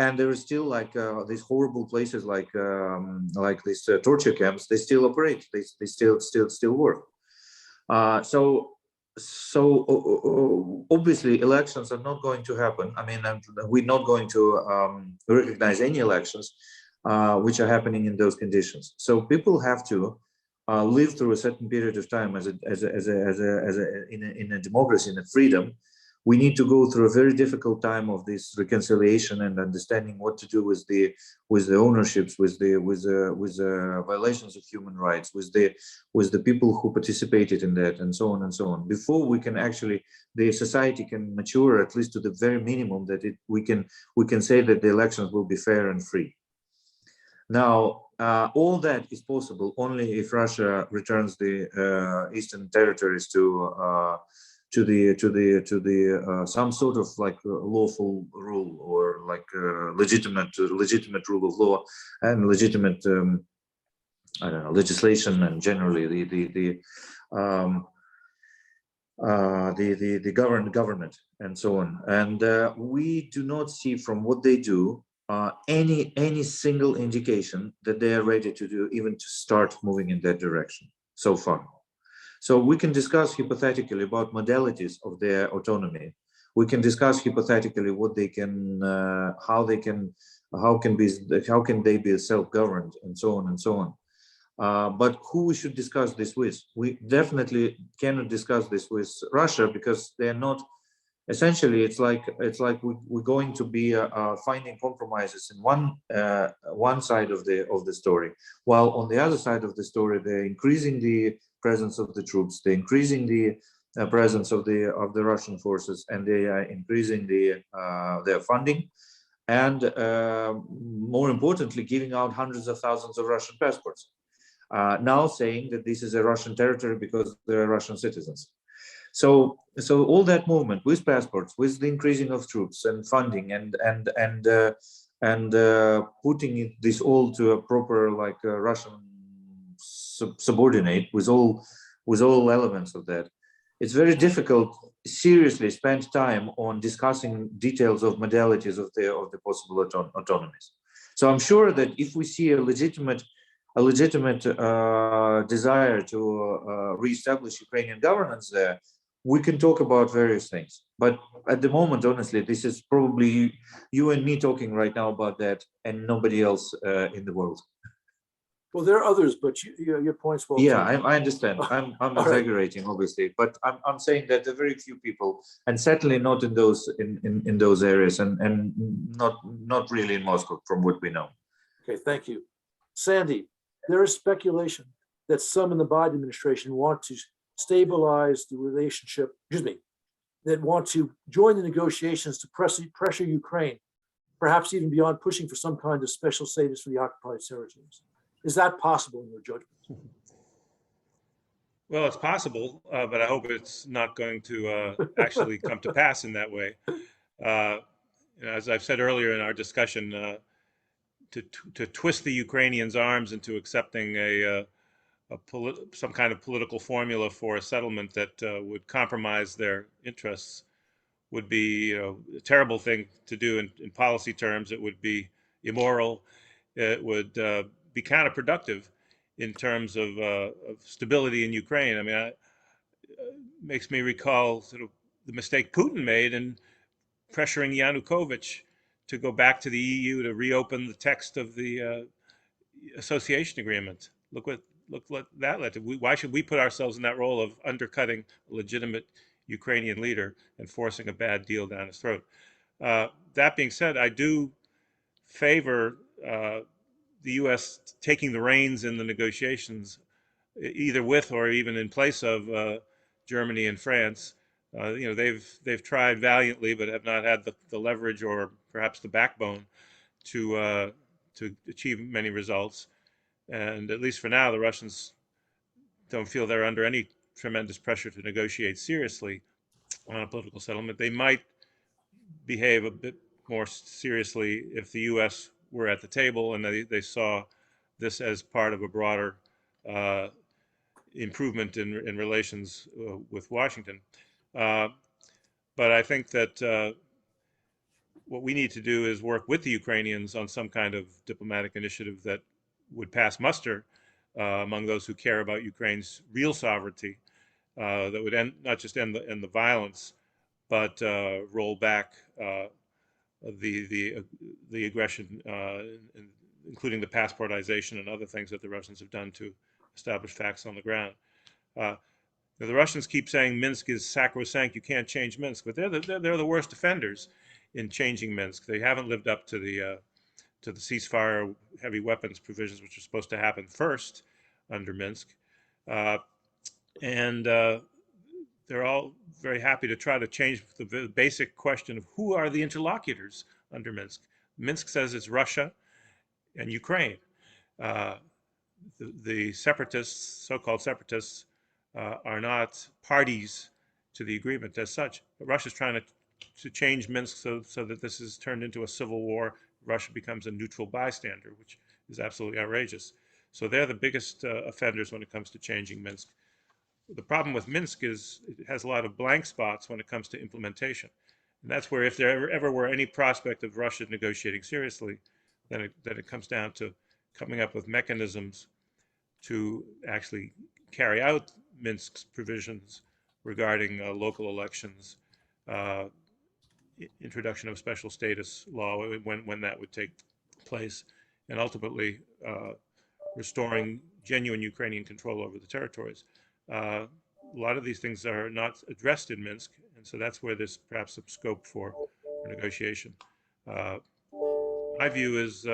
And there is still like these horrible places like these torture camps. They still operate. They still work. So obviously elections are not going to happen. I mean, we're not going to recognize any elections which are happening in those conditions. So people have to live through a certain period of time in a democracy, in a freedom. We need to go through a very difficult time of this reconciliation and understanding what to do with the ownerships, with the violations of human rights, with the people who participated in that, and so on and so on. Before we can actually, the society can mature at least to the very minimum that we can say that the elections will be fair and free. Now, all that is possible only if Russia returns the eastern territories to some sort of like lawful rule, or like legitimate rule of law and legitimate I don't know, legislation, and generally the government and so on. And we do not see from what they do any single indication that they are ready to do, even to start moving in that direction so far. So we can discuss hypothetically about modalities of their autonomy. We can discuss hypothetically what they can, how can they be self-governed, and so on and so on. But who we should discuss this with? We definitely cannot discuss this with Russia, because they're not. Essentially, it's like we're going to be finding compromises in one side of the story, while on the other side of the story they're increasing the presence of the troops, they're increasing the presence of the Russian forces, and they are increasing their funding, and more importantly, giving out hundreds of thousands of Russian passports. Now saying that this is a Russian territory because they're Russian citizens. So all that movement with passports, with the increasing of troops and funding, and putting this all to a proper Russian subordinate with all elements of that, it's very difficult seriously spend time on discussing details of modalities of the possible autonomies. So I'm sure that if we see a legitimate desire to reestablish Ukrainian governance there, we can talk about various things. But at the moment, honestly, this is probably you and me talking right now about that, and nobody else in the world. Well, there are others, but your point's well Yeah, taken. I understand. I'm exaggerating, obviously, but I'm saying that there are very few people, and certainly not in those areas, and not really in Moscow, from what we know. Okay, thank you, Sandy. There is speculation that some in the Biden administration want to stabilize the relationship. That want to join the negotiations to pressure Ukraine, perhaps even beyond pushing for some kind of special status for the occupied territories. Is that possible in your judgment? Well, it's possible, but I hope it's not going to actually come to pass in that way. As I've said earlier in our discussion, to twist the Ukrainians' arms into accepting some kind of political formula for a settlement that would compromise their interests would be a terrible thing to do in policy terms. It would be immoral. It would be counterproductive in terms of stability in Ukraine. I mean, it makes me recall sort of the mistake Putin made in pressuring Yanukovych to go back to the EU to reopen the text of the association agreement. Look what that led to. Why should we put ourselves in that role of undercutting a legitimate Ukrainian leader and forcing a bad deal down his throat? That being said, I do favor the U.S. taking the reins in the negotiations, either with or even in place of Germany and France. They've tried valiantly, but have not had the leverage or perhaps the backbone to achieve many results. And at least for now, the Russians don't feel they're under any tremendous pressure to negotiate seriously on a political settlement. They might behave a bit more seriously if the U.S. were at the table and they saw this as part of a broader improvement in relations with Washington. But I think that what we need to do is work with the Ukrainians on some kind of diplomatic initiative that would pass muster among those who care about Ukraine's real sovereignty, that would not just end the violence, but roll back the aggression, including the passportization and other things that the Russians have done to establish facts on the ground. The Russians keep saying Minsk is sacrosanct. You can't change Minsk, but they're the worst offenders in changing Minsk. They haven't lived up to the ceasefire heavy weapons provisions, which are supposed to happen first under Minsk, and they're all very happy to try to change the basic question of who are the interlocutors under Minsk. Minsk says it's Russia and Ukraine. The separatists, so-called separatists, are not parties to the agreement as such. But Russia's trying to change Minsk so that this is turned into a civil war. Russia becomes a neutral bystander, which is absolutely outrageous. So they're the biggest offenders when it comes to changing Minsk. The problem with Minsk is it has a lot of blank spots when it comes to implementation. And that's where if there ever were any prospect of Russia negotiating seriously, then it comes down to coming up with mechanisms to actually carry out Minsk's provisions regarding local elections, introduction of special status law when that would take place, and ultimately restoring genuine Ukrainian control over the territories. A lot of these things are not addressed in Minsk, and so that's where there's perhaps some scope for negotiation. My view is,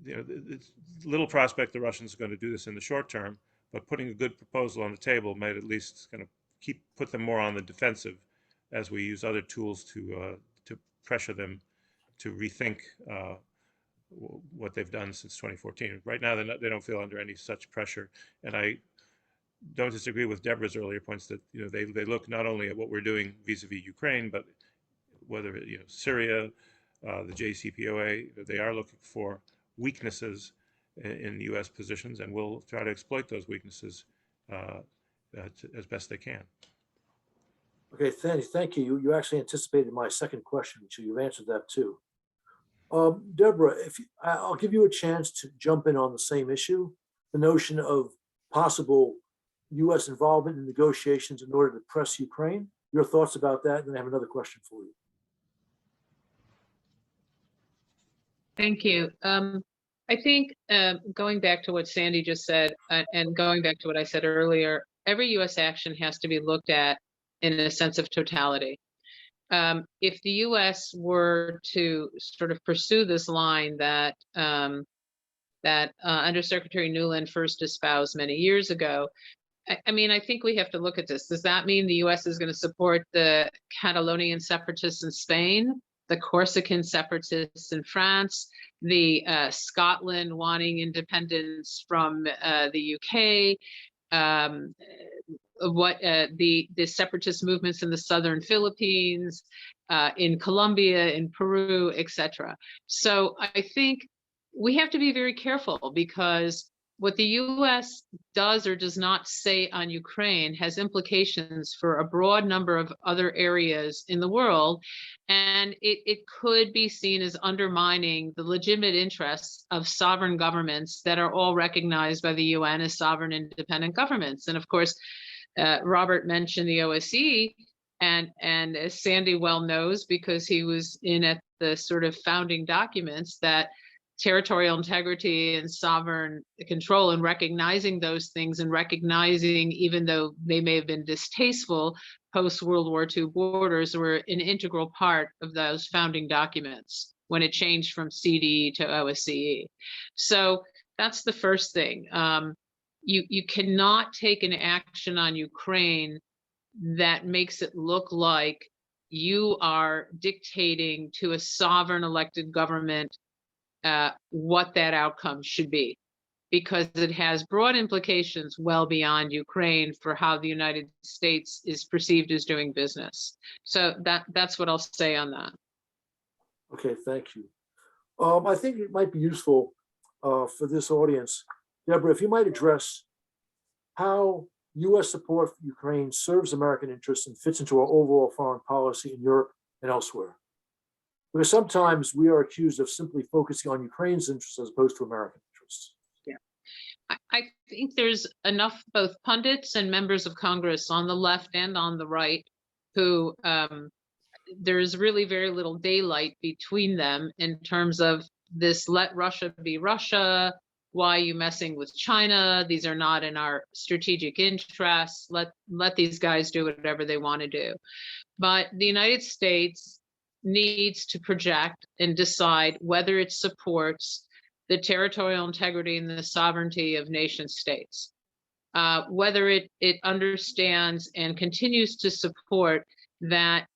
it's little prospect the Russians are going to do this in the short term, but putting a good proposal on the table might at least kind of put them more on the defensive as we use other tools to pressure them to rethink what they've done since 2014. Right now, they don't feel under any such pressure, and I don't disagree with Deborah's earlier points that they look not only at what we're doing vis-a-vis Ukraine, but whether Syria, the JCPOA, they are looking for weaknesses in U.S. positions, and we'll try to exploit those weaknesses as best they can. Okay, thank you. You actually anticipated my second question, so you've answered that too. Deborah, I'll give you a chance to jump in on the same issue, the notion of possible U.S. involvement in negotiations in order to press Ukraine. Your thoughts about that, and then I have another question for you. Thank you. I think going back to what Sandy just said, and going back to what I said earlier, every U.S. action has to be looked at in a sense of totality. If the U.S. were to sort of pursue this line that Undersecretary Nuland first espoused many years ago, I mean, I think we have to look at this. Does that mean the U.S. is going to support the Catalonian separatists in Spain, the Corsican separatists in France, the Scotland wanting independence from the UK, the separatist movements in the southern Philippines, in Colombia, in Peru, etc. So I think we have to be very careful, because what the U.S. does or does not say on Ukraine has implications for a broad number of other areas in the world, and it could be seen as undermining the legitimate interests of sovereign governments that are all recognized by the UN as sovereign independent governments. And of course, Robert mentioned the OSCE, and as Sandy well knows, because he was in at the sort of founding documents, that territorial integrity and sovereign control, and recognizing those things, and recognizing, even though they may have been distasteful, post-World War II borders were an integral part of those founding documents when it changed from CDE to OSCE. So that's the first thing. You cannot take an action on Ukraine that makes it look like you are dictating to a sovereign elected government what that outcome should be, because it has broad implications well beyond Ukraine for how the United States is perceived as doing business. So that's what I'll say on that. Okay, thank you. I think it might be useful for this audience, Deborah, if you might address how U.S. support for Ukraine serves American interests and fits into our overall foreign policy in Europe and elsewhere. Because sometimes we are accused of simply focusing on Ukraine's interests as opposed to American interests. Yeah, I think there's enough both pundits and members of Congress on the left and on the right who there's really very little daylight between them in terms of this let Russia be Russia. Why are you messing with China? These are not in our strategic interests. Let these guys do whatever they want to do. But the United States needs to project and decide whether it supports the territorial integrity and the sovereignty of nation states, whether it understands and continues to support that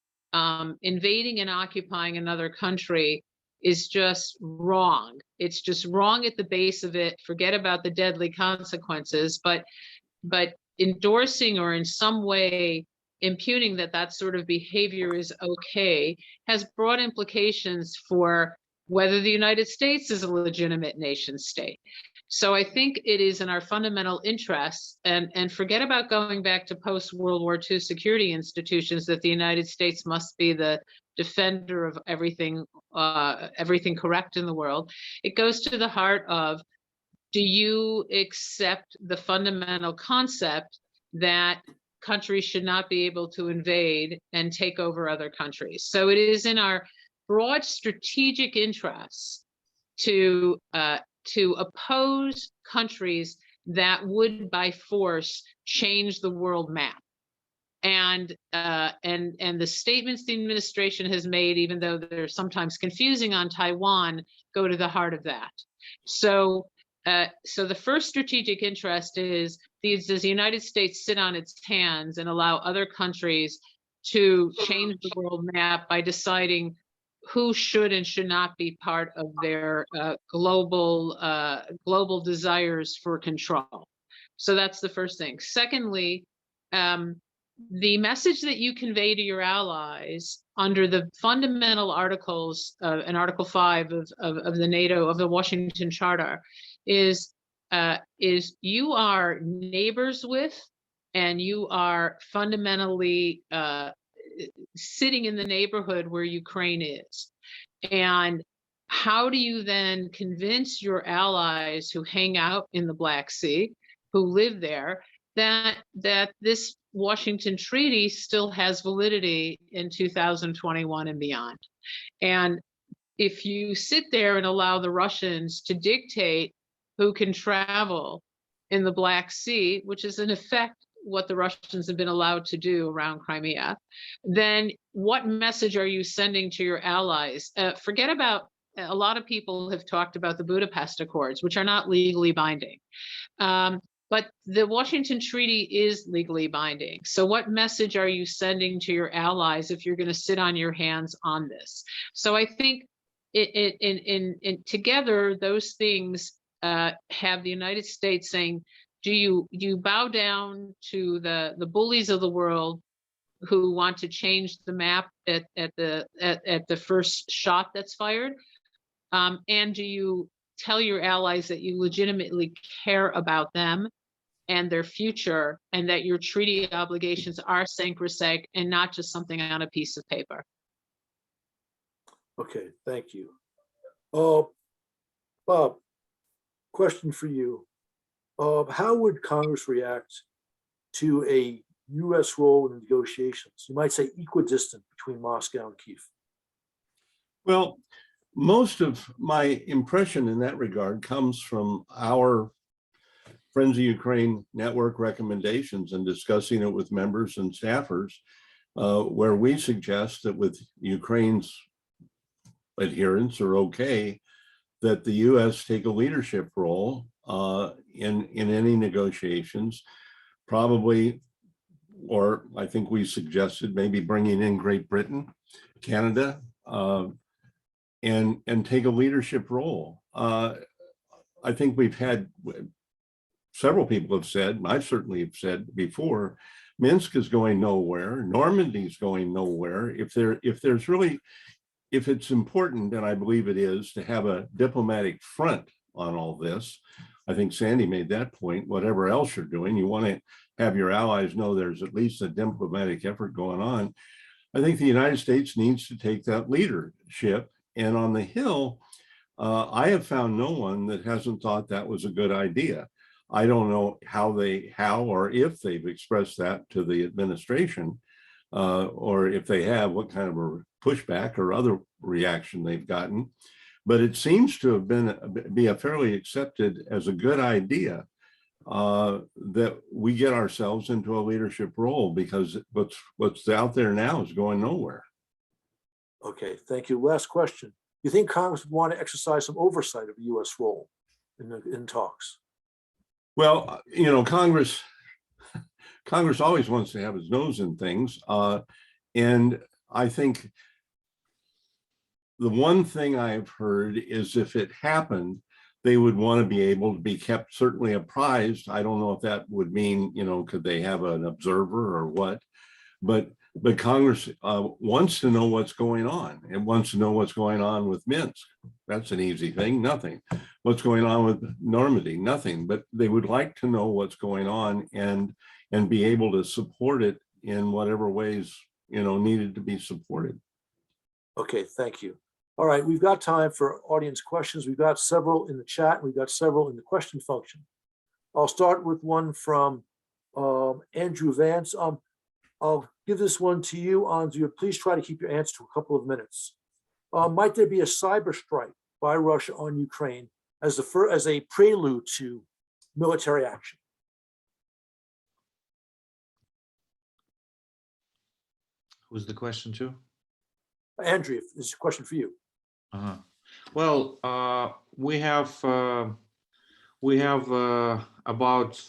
invading and occupying another country is just wrong. It's just wrong at the base of it. Forget about the deadly consequences, but endorsing or in some way impugning that sort of behavior is okay has broad implications for whether the United States is a legitimate nation state. So I think it is in our fundamental interests, and forget about going back to post-World War II security institutions, that the United States must be the defender of everything correct in the world. It goes to the heart of, do you accept the fundamental concept that countries should not be able to invade and take over other countries? So it is in our broad strategic interests to oppose countries that would by force change the world map. And the statements the administration has made, even though they're sometimes confusing on Taiwan, go to the heart of that. So the first strategic interest is, does the United States sit on its hands and allow other countries to change the world map by deciding who should and should not be part of their global desires for control? So that's the first thing. Secondly, the message that you convey to your allies under the fundamental articles in Article 5 of the NATO, of the Washington Charter, is you are neighbors with, and you are fundamentally sitting in the neighborhood where Ukraine is. And how do you then convince your allies who hang out in the Black Sea, who live there, that this Washington Treaty still has validity in 2021 and beyond? And if you sit there and allow the Russians to dictate who can travel in the Black Sea, which is in effect what the Russians have been allowed to do around Crimea, then what message are you sending to your allies? Forget about, a lot of people have talked about the Budapest Accords, which are not legally binding. But the Washington Treaty is legally binding. So what message are you sending to your allies if you're going to sit on your hands on this? So I think together, those things have the United States saying, do you bow down to the bullies of the world who want to change the map at the first shot that's fired? And do you tell your allies that you legitimately care about them and their future, and that your treaty obligations are sacrosanct and not just something on a piece of paper? Okay, thank you. Bob, question for you. How would Congress react to a U.S. role in negotiations? You might say equidistant between Moscow and Kyiv. Well, most of my impression in that regard comes from our Friends of Ukraine network recommendations and discussing it with members and staffers, where we suggest that with Ukraine's adherents are okay, that the U.S. take a leadership role in any negotiations, probably, or I think we suggested maybe bringing in Great Britain, Canada, and take a leadership role. I think we've had several people have said, I certainly have said before, Minsk is going nowhere, Normandy's going nowhere. If it's important, and I believe it is, to have a diplomatic front on all this, I think Sandy made that point, whatever else you're doing, you want to have your allies know there's at least a diplomatic effort going on. I think the United States needs to take that leadership. And on the Hill, I have found no one that hasn't thought that was a good idea. I don't know how or if they've expressed that to the administration, or if they have, what kind of a pushback or other reaction they've gotten. But it seems to have be a fairly accepted as a good idea that we get ourselves into a leadership role, because what's out there now is going nowhere. Okay, thank you. Last question. You think Congress would want to exercise some oversight of the U.S. role in talks? Well, Congress always wants to have its nose in things. And I think the one thing I've heard is if it happened, they would want to be able to be kept certainly apprised. I don't know if that would mean, could they have an observer or what, but Congress wants to know what's going on. It wants to know what's going on with Minsk. That's an easy thing, nothing. What's going on with Normandy, nothing. But they would like to know what's going on and be able to support it in whatever ways, needed to be supported. Okay, thank you. All right, we've got time for audience questions. We've got several in the chat. We've got several in the question function. I'll start with one from Andrew Vance. I'll give this one to you, Andrew. Please try to keep your answer to a couple of minutes. Might there be a cyber strike by Russia on Ukraine as a prelude to military action? Who's the question to? Andrew, this is a question for you. Well, we have about,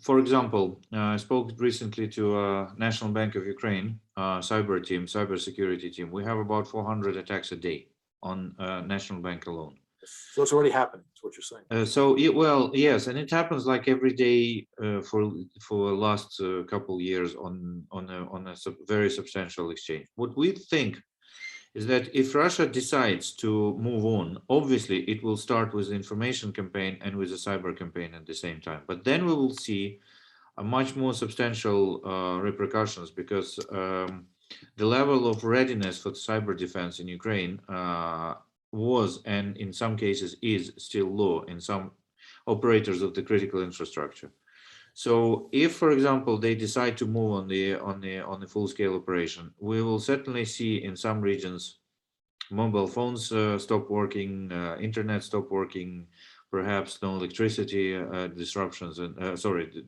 for example, I spoke recently to National Bank of Ukraine cyber security team. We have about 400 attacks a day on National Bank alone. So it's already happening, is what you're saying. Well, yes, and it happens like every day for the last couple years on a very substantial exchange. What we think is that if Russia decides to move on, obviously it will start with the information campaign and with the cyber campaign at the same time. But then we will see a much more substantial repercussions, because the level of readiness for cyber defense in Ukraine was, and in some cases is, still low in some operators of the critical infrastructure. So if, for example, they decide to move on the full-scale operation, we will certainly see in some regions mobile phones stop working, internet stop working, perhaps no electricity disruptions and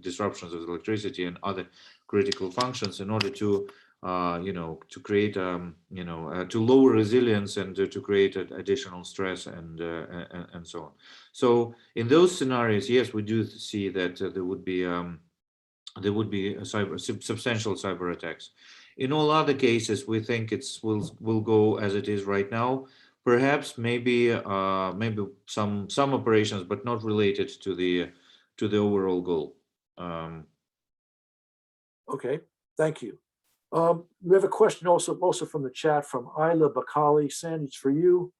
disruptions of electricity and other critical functions, in order to to create to lower resilience and to create additional stress and so on. So in those scenarios, yes, we do see that there would be substantial cyber attacks. In all other cases, we think will go as it is right now. Perhaps maybe some operations, but not related to the overall goal. Okay, thank you. We have a question also from the chat from Ayla Bakali. Sandy, it's for you.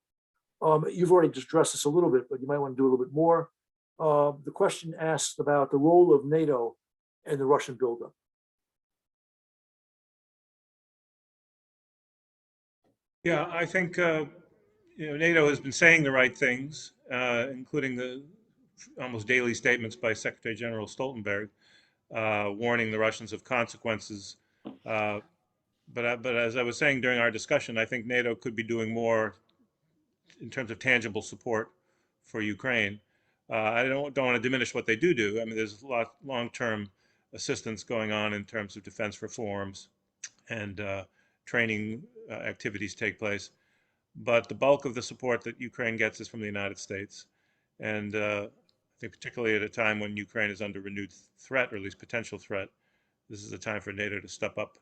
You've already addressed this a little bit, but you might want to do a little bit more. The question asks about the role of NATO and the Russian buildup. Yeah, I think NATO has been saying the right things, including the almost daily statements by Secretary General Stoltenberg, warning the Russians of consequences. But as I was saying during our discussion, I think NATO could be doing more in terms of tangible support for Ukraine. I don't want to diminish what they do. I mean, there's a lot long-term assistance going on in terms of defense reforms and training activities take place. But the bulk of the support that Ukraine gets is from the United States. And I think particularly at a time when Ukraine is under renewed threat, or at least potential threat, this is a time for NATO to step up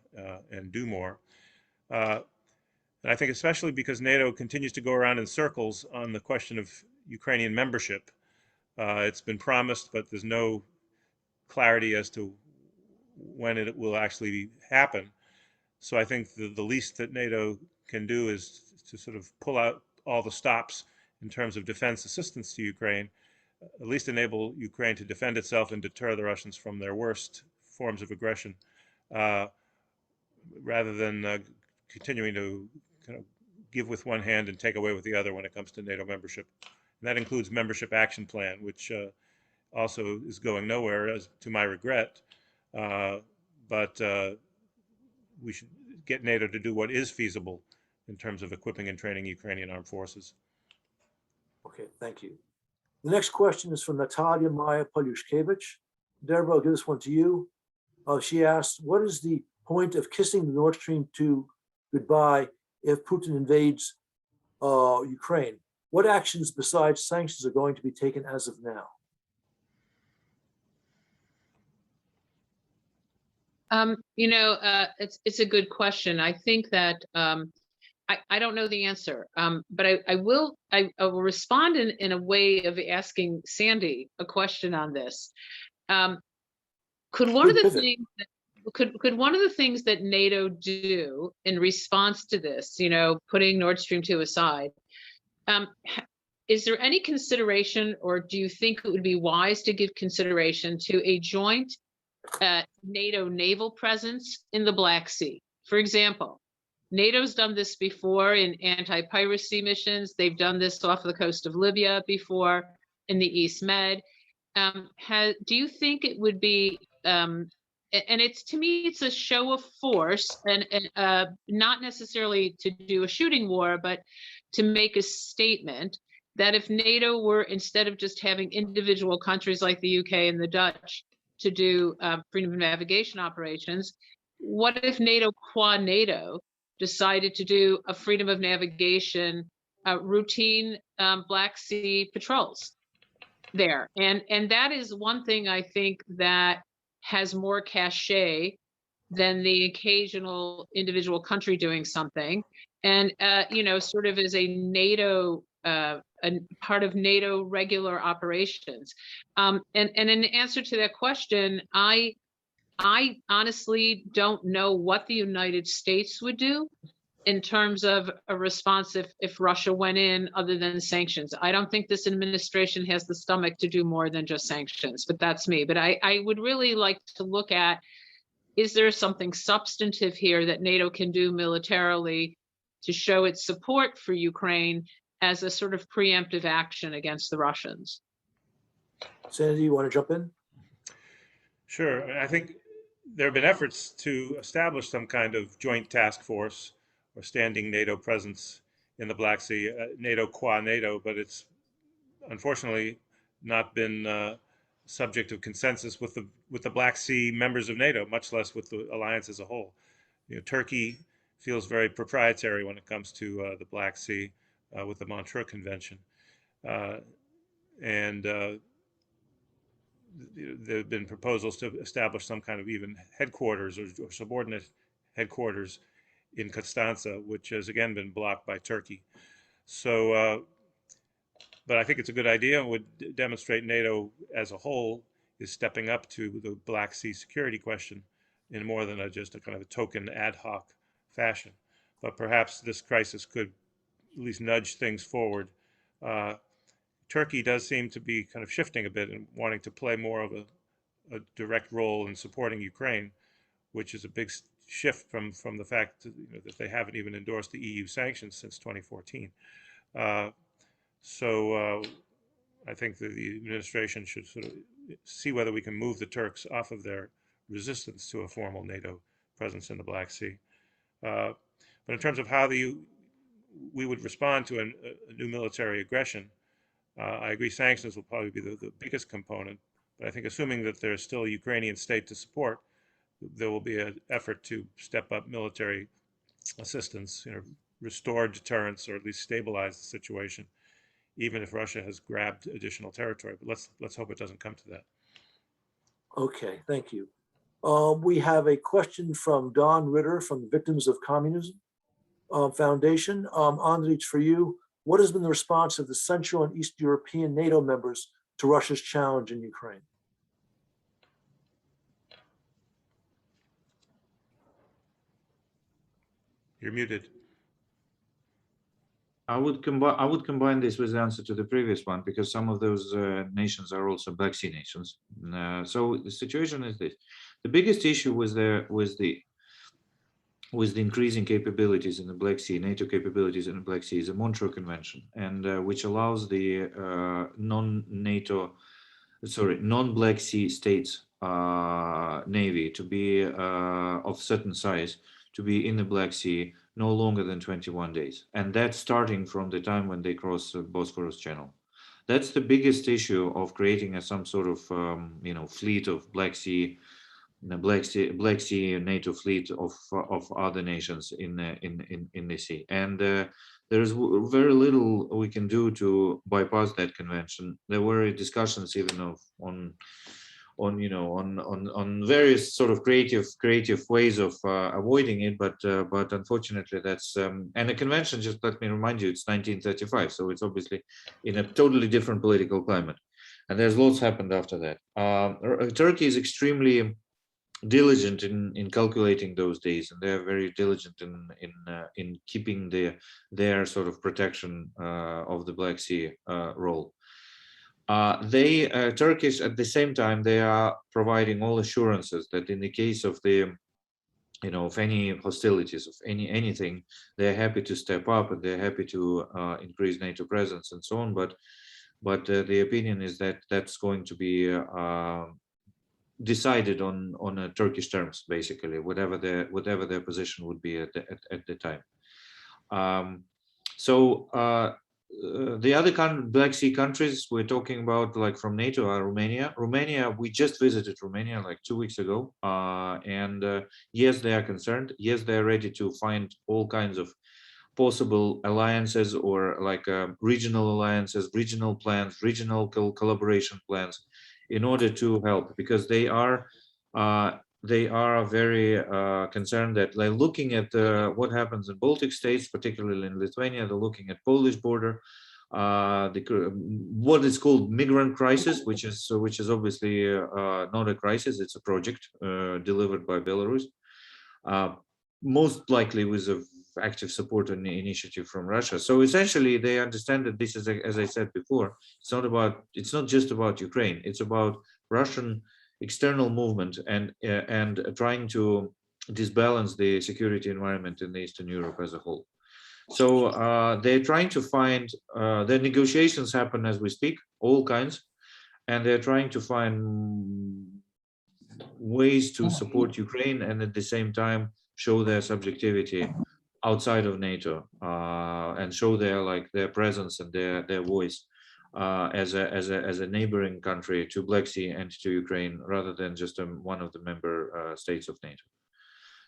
and do more. And I think especially because NATO continues to go around in circles on the question of Ukrainian membership. It's been promised, but there's no clarity as to when it will actually happen. So I think the least that NATO can do is to sort of pull out all the stops in terms of defense assistance to Ukraine, at least enable Ukraine to defend itself and deter the Russians from their worst forms of aggression, rather than continuing to kind of give with one hand and take away with the other when it comes to NATO membership. And that includes membership action plan, which also is going nowhere, as to my regret. But we should get NATO to do what is feasible in terms of equipping and training Ukrainian armed forces. Okay, thank you. The next question is from Natalia Maya Polyushkevich. Deborah, I'll give this one to you. She asks, what is the point of kissing the Nord Stream 2 goodbye if Putin invades Ukraine? What actions besides sanctions are going to be taken as of now? It's a good question. I think that I don't know the answer, but I will respond in a way of asking Sandy a question on this. Could one of the things that NATO do in response to this, putting Nord Stream 2 aside, is there any consideration, or do you think it would be wise to give consideration to a joint NATO naval presence in the Black Sea? For example, NATO's done this before in anti-piracy missions. They've done this off the coast of Libya before in the East Med. Do you think it would be, and to me, it's a show of force, and not necessarily to do a shooting war, but to make a statement that if NATO were, instead of just having individual countries like the UK and the Dutch to do freedom of navigation operations, what if NATO qua NATO decided to do a freedom of navigation routine Black Sea patrols there? And that is one thing I think that has more cachet than the occasional individual country doing something. And sort of as a NATO a part of NATO regular operations. And in answer to that question, I honestly don't know what the United States would do in terms of a response if Russia went in, other than sanctions. I don't think this administration has the stomach to do more than just sanctions, but that's me. But I would really like to look at, is there something substantive here that NATO can do militarily to show its support for Ukraine as a sort of preemptive action against the Russians? Sandy, you want to jump in? Sure. I think there have been efforts to establish some kind of joint task force or standing NATO presence in the Black Sea, NATO qua NATO, but it's unfortunately not been subject of consensus with the Black Sea members of NATO, much less with the alliance as a whole. Turkey feels very proprietary when it comes to the Black Sea with the Montreux Convention, and there have been proposals to establish some kind of even headquarters or subordinate headquarters in Constanza, which has again been blocked by Turkey. So, but I think it's a good idea and would demonstrate NATO as a whole is stepping up to the Black Sea security question in more than just a kind of a token ad hoc fashion. But perhaps this crisis could at least nudge things forward. Turkey does seem to be kind of shifting a bit and wanting to play more of a direct role in supporting Ukraine, which is a big shift from the fact that they haven't even endorsed the EU sanctions since 2014. So I think that the administration should sort of see whether we can move the Turks off of their resistance to a formal NATO presence in the Black Sea. But in terms of how the we would respond to a new military aggression. I agree sanctions will probably be the biggest component, but I think assuming that there's still a Ukrainian state to support, there will be an effort to step up military assistance, restore deterrence or at least stabilize the situation, even if Russia has grabbed additional territory. But let's hope it doesn't come to that. Okay, thank you. We have a question from Don Ritter from the Victims of Communism Foundation. Andrei, it's for you. What has been the response of the Central and East European NATO members to Russia's challenge in Ukraine? You're muted. I would combine this with the answer to the previous one, because some of those nations are also Black Sea nations. So the situation is this: the biggest issue was the increasing capabilities in the Black Sea, NATO capabilities in the Black Sea, is the Montreux Convention, and which allows the non-Black Sea states navy to be of certain size to be in the Black Sea no longer than 21 days. And that's starting from the time when they cross the Bosphorus Channel. That's the biggest issue of creating some sort of fleet of Black Sea NATO fleet of other nations in the sea. And there's very little we can do to bypass that convention. There were discussions even on various sort of creative ways of avoiding it, but unfortunately that's and the convention, just let me remind you, it's 1935, so it's obviously in a totally different political climate, and there's lots happened after that. Turkey is extremely diligent in calculating those days, and they're very diligent in keeping their sort of protection of the Black Sea role. Turkish at the same time, they are providing all assurances that in the case of of any hostilities, of anything, they're happy to step up and they're happy to increase NATO presence and so on. But the opinion is that that's going to be decided on Turkish terms, basically, whatever their position would be at the time. The other Black Sea countries we're talking about, like from NATO, are Romania. We just visited Romania like 2 weeks ago, and yes, they are concerned. Yes, they're ready to find all kinds of possible alliances or like regional alliances, regional plans, regional collaboration plans, in order to help, because they are very concerned that they're looking at what happens in Baltic states, particularly in Lithuania. They're looking at Polish border, what is called migrant crisis, which is obviously not a crisis. It's a project delivered by Belarus, most likely with a active support and initiative from Russia. So essentially, they understand that this is, as I said before, it's not just about Ukraine. It's about Russian external movement and trying to disbalance the security environment in Eastern Europe as a whole. So they're trying to find, the negotiations happen as we speak, all kinds, and they're trying to find ways to support Ukraine and at the same time show their subjectivity outside of NATO and show their presence and their voice as a neighboring country to Black Sea and to Ukraine, rather than just one of the member states of NATO.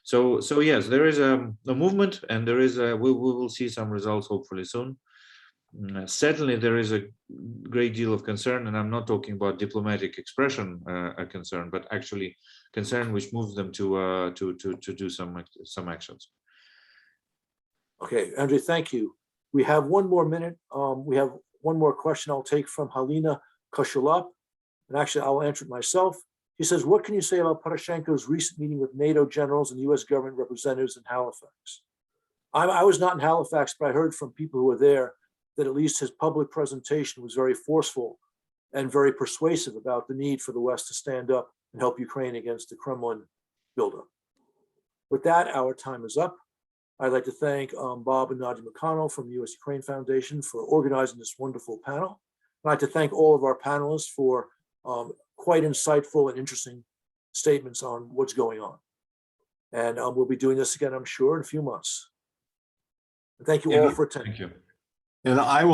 So yes, there is a movement, and there is we will see some results hopefully soon. Certainly, there is a great deal of concern, and I'm not talking about diplomatic expression concern, but actually concern which moves them to do some actions. Okay, Andrei, thank you. We have one more minute. We have one more question I'll take from Halina Koshulap, and actually I'll answer it myself. He says, what can you say about Poroshenko's recent meeting with NATO generals and US government representatives in Halifax? I was not in Halifax, but I heard from people who were there that at least his public presentation was very forceful and very persuasive about the need for the West to stand up and help Ukraine against the Kremlin buildup. With that, our time is up. I'd like to thank Bob and Nadia McConnell from the US Ukraine Foundation for organizing this wonderful panel. I'd like to thank all of our panelists for quite insightful and interesting statements on what's going on. And we'll be doing this again, I'm sure, in a few months. Thank you all for attending. Thank you. And I will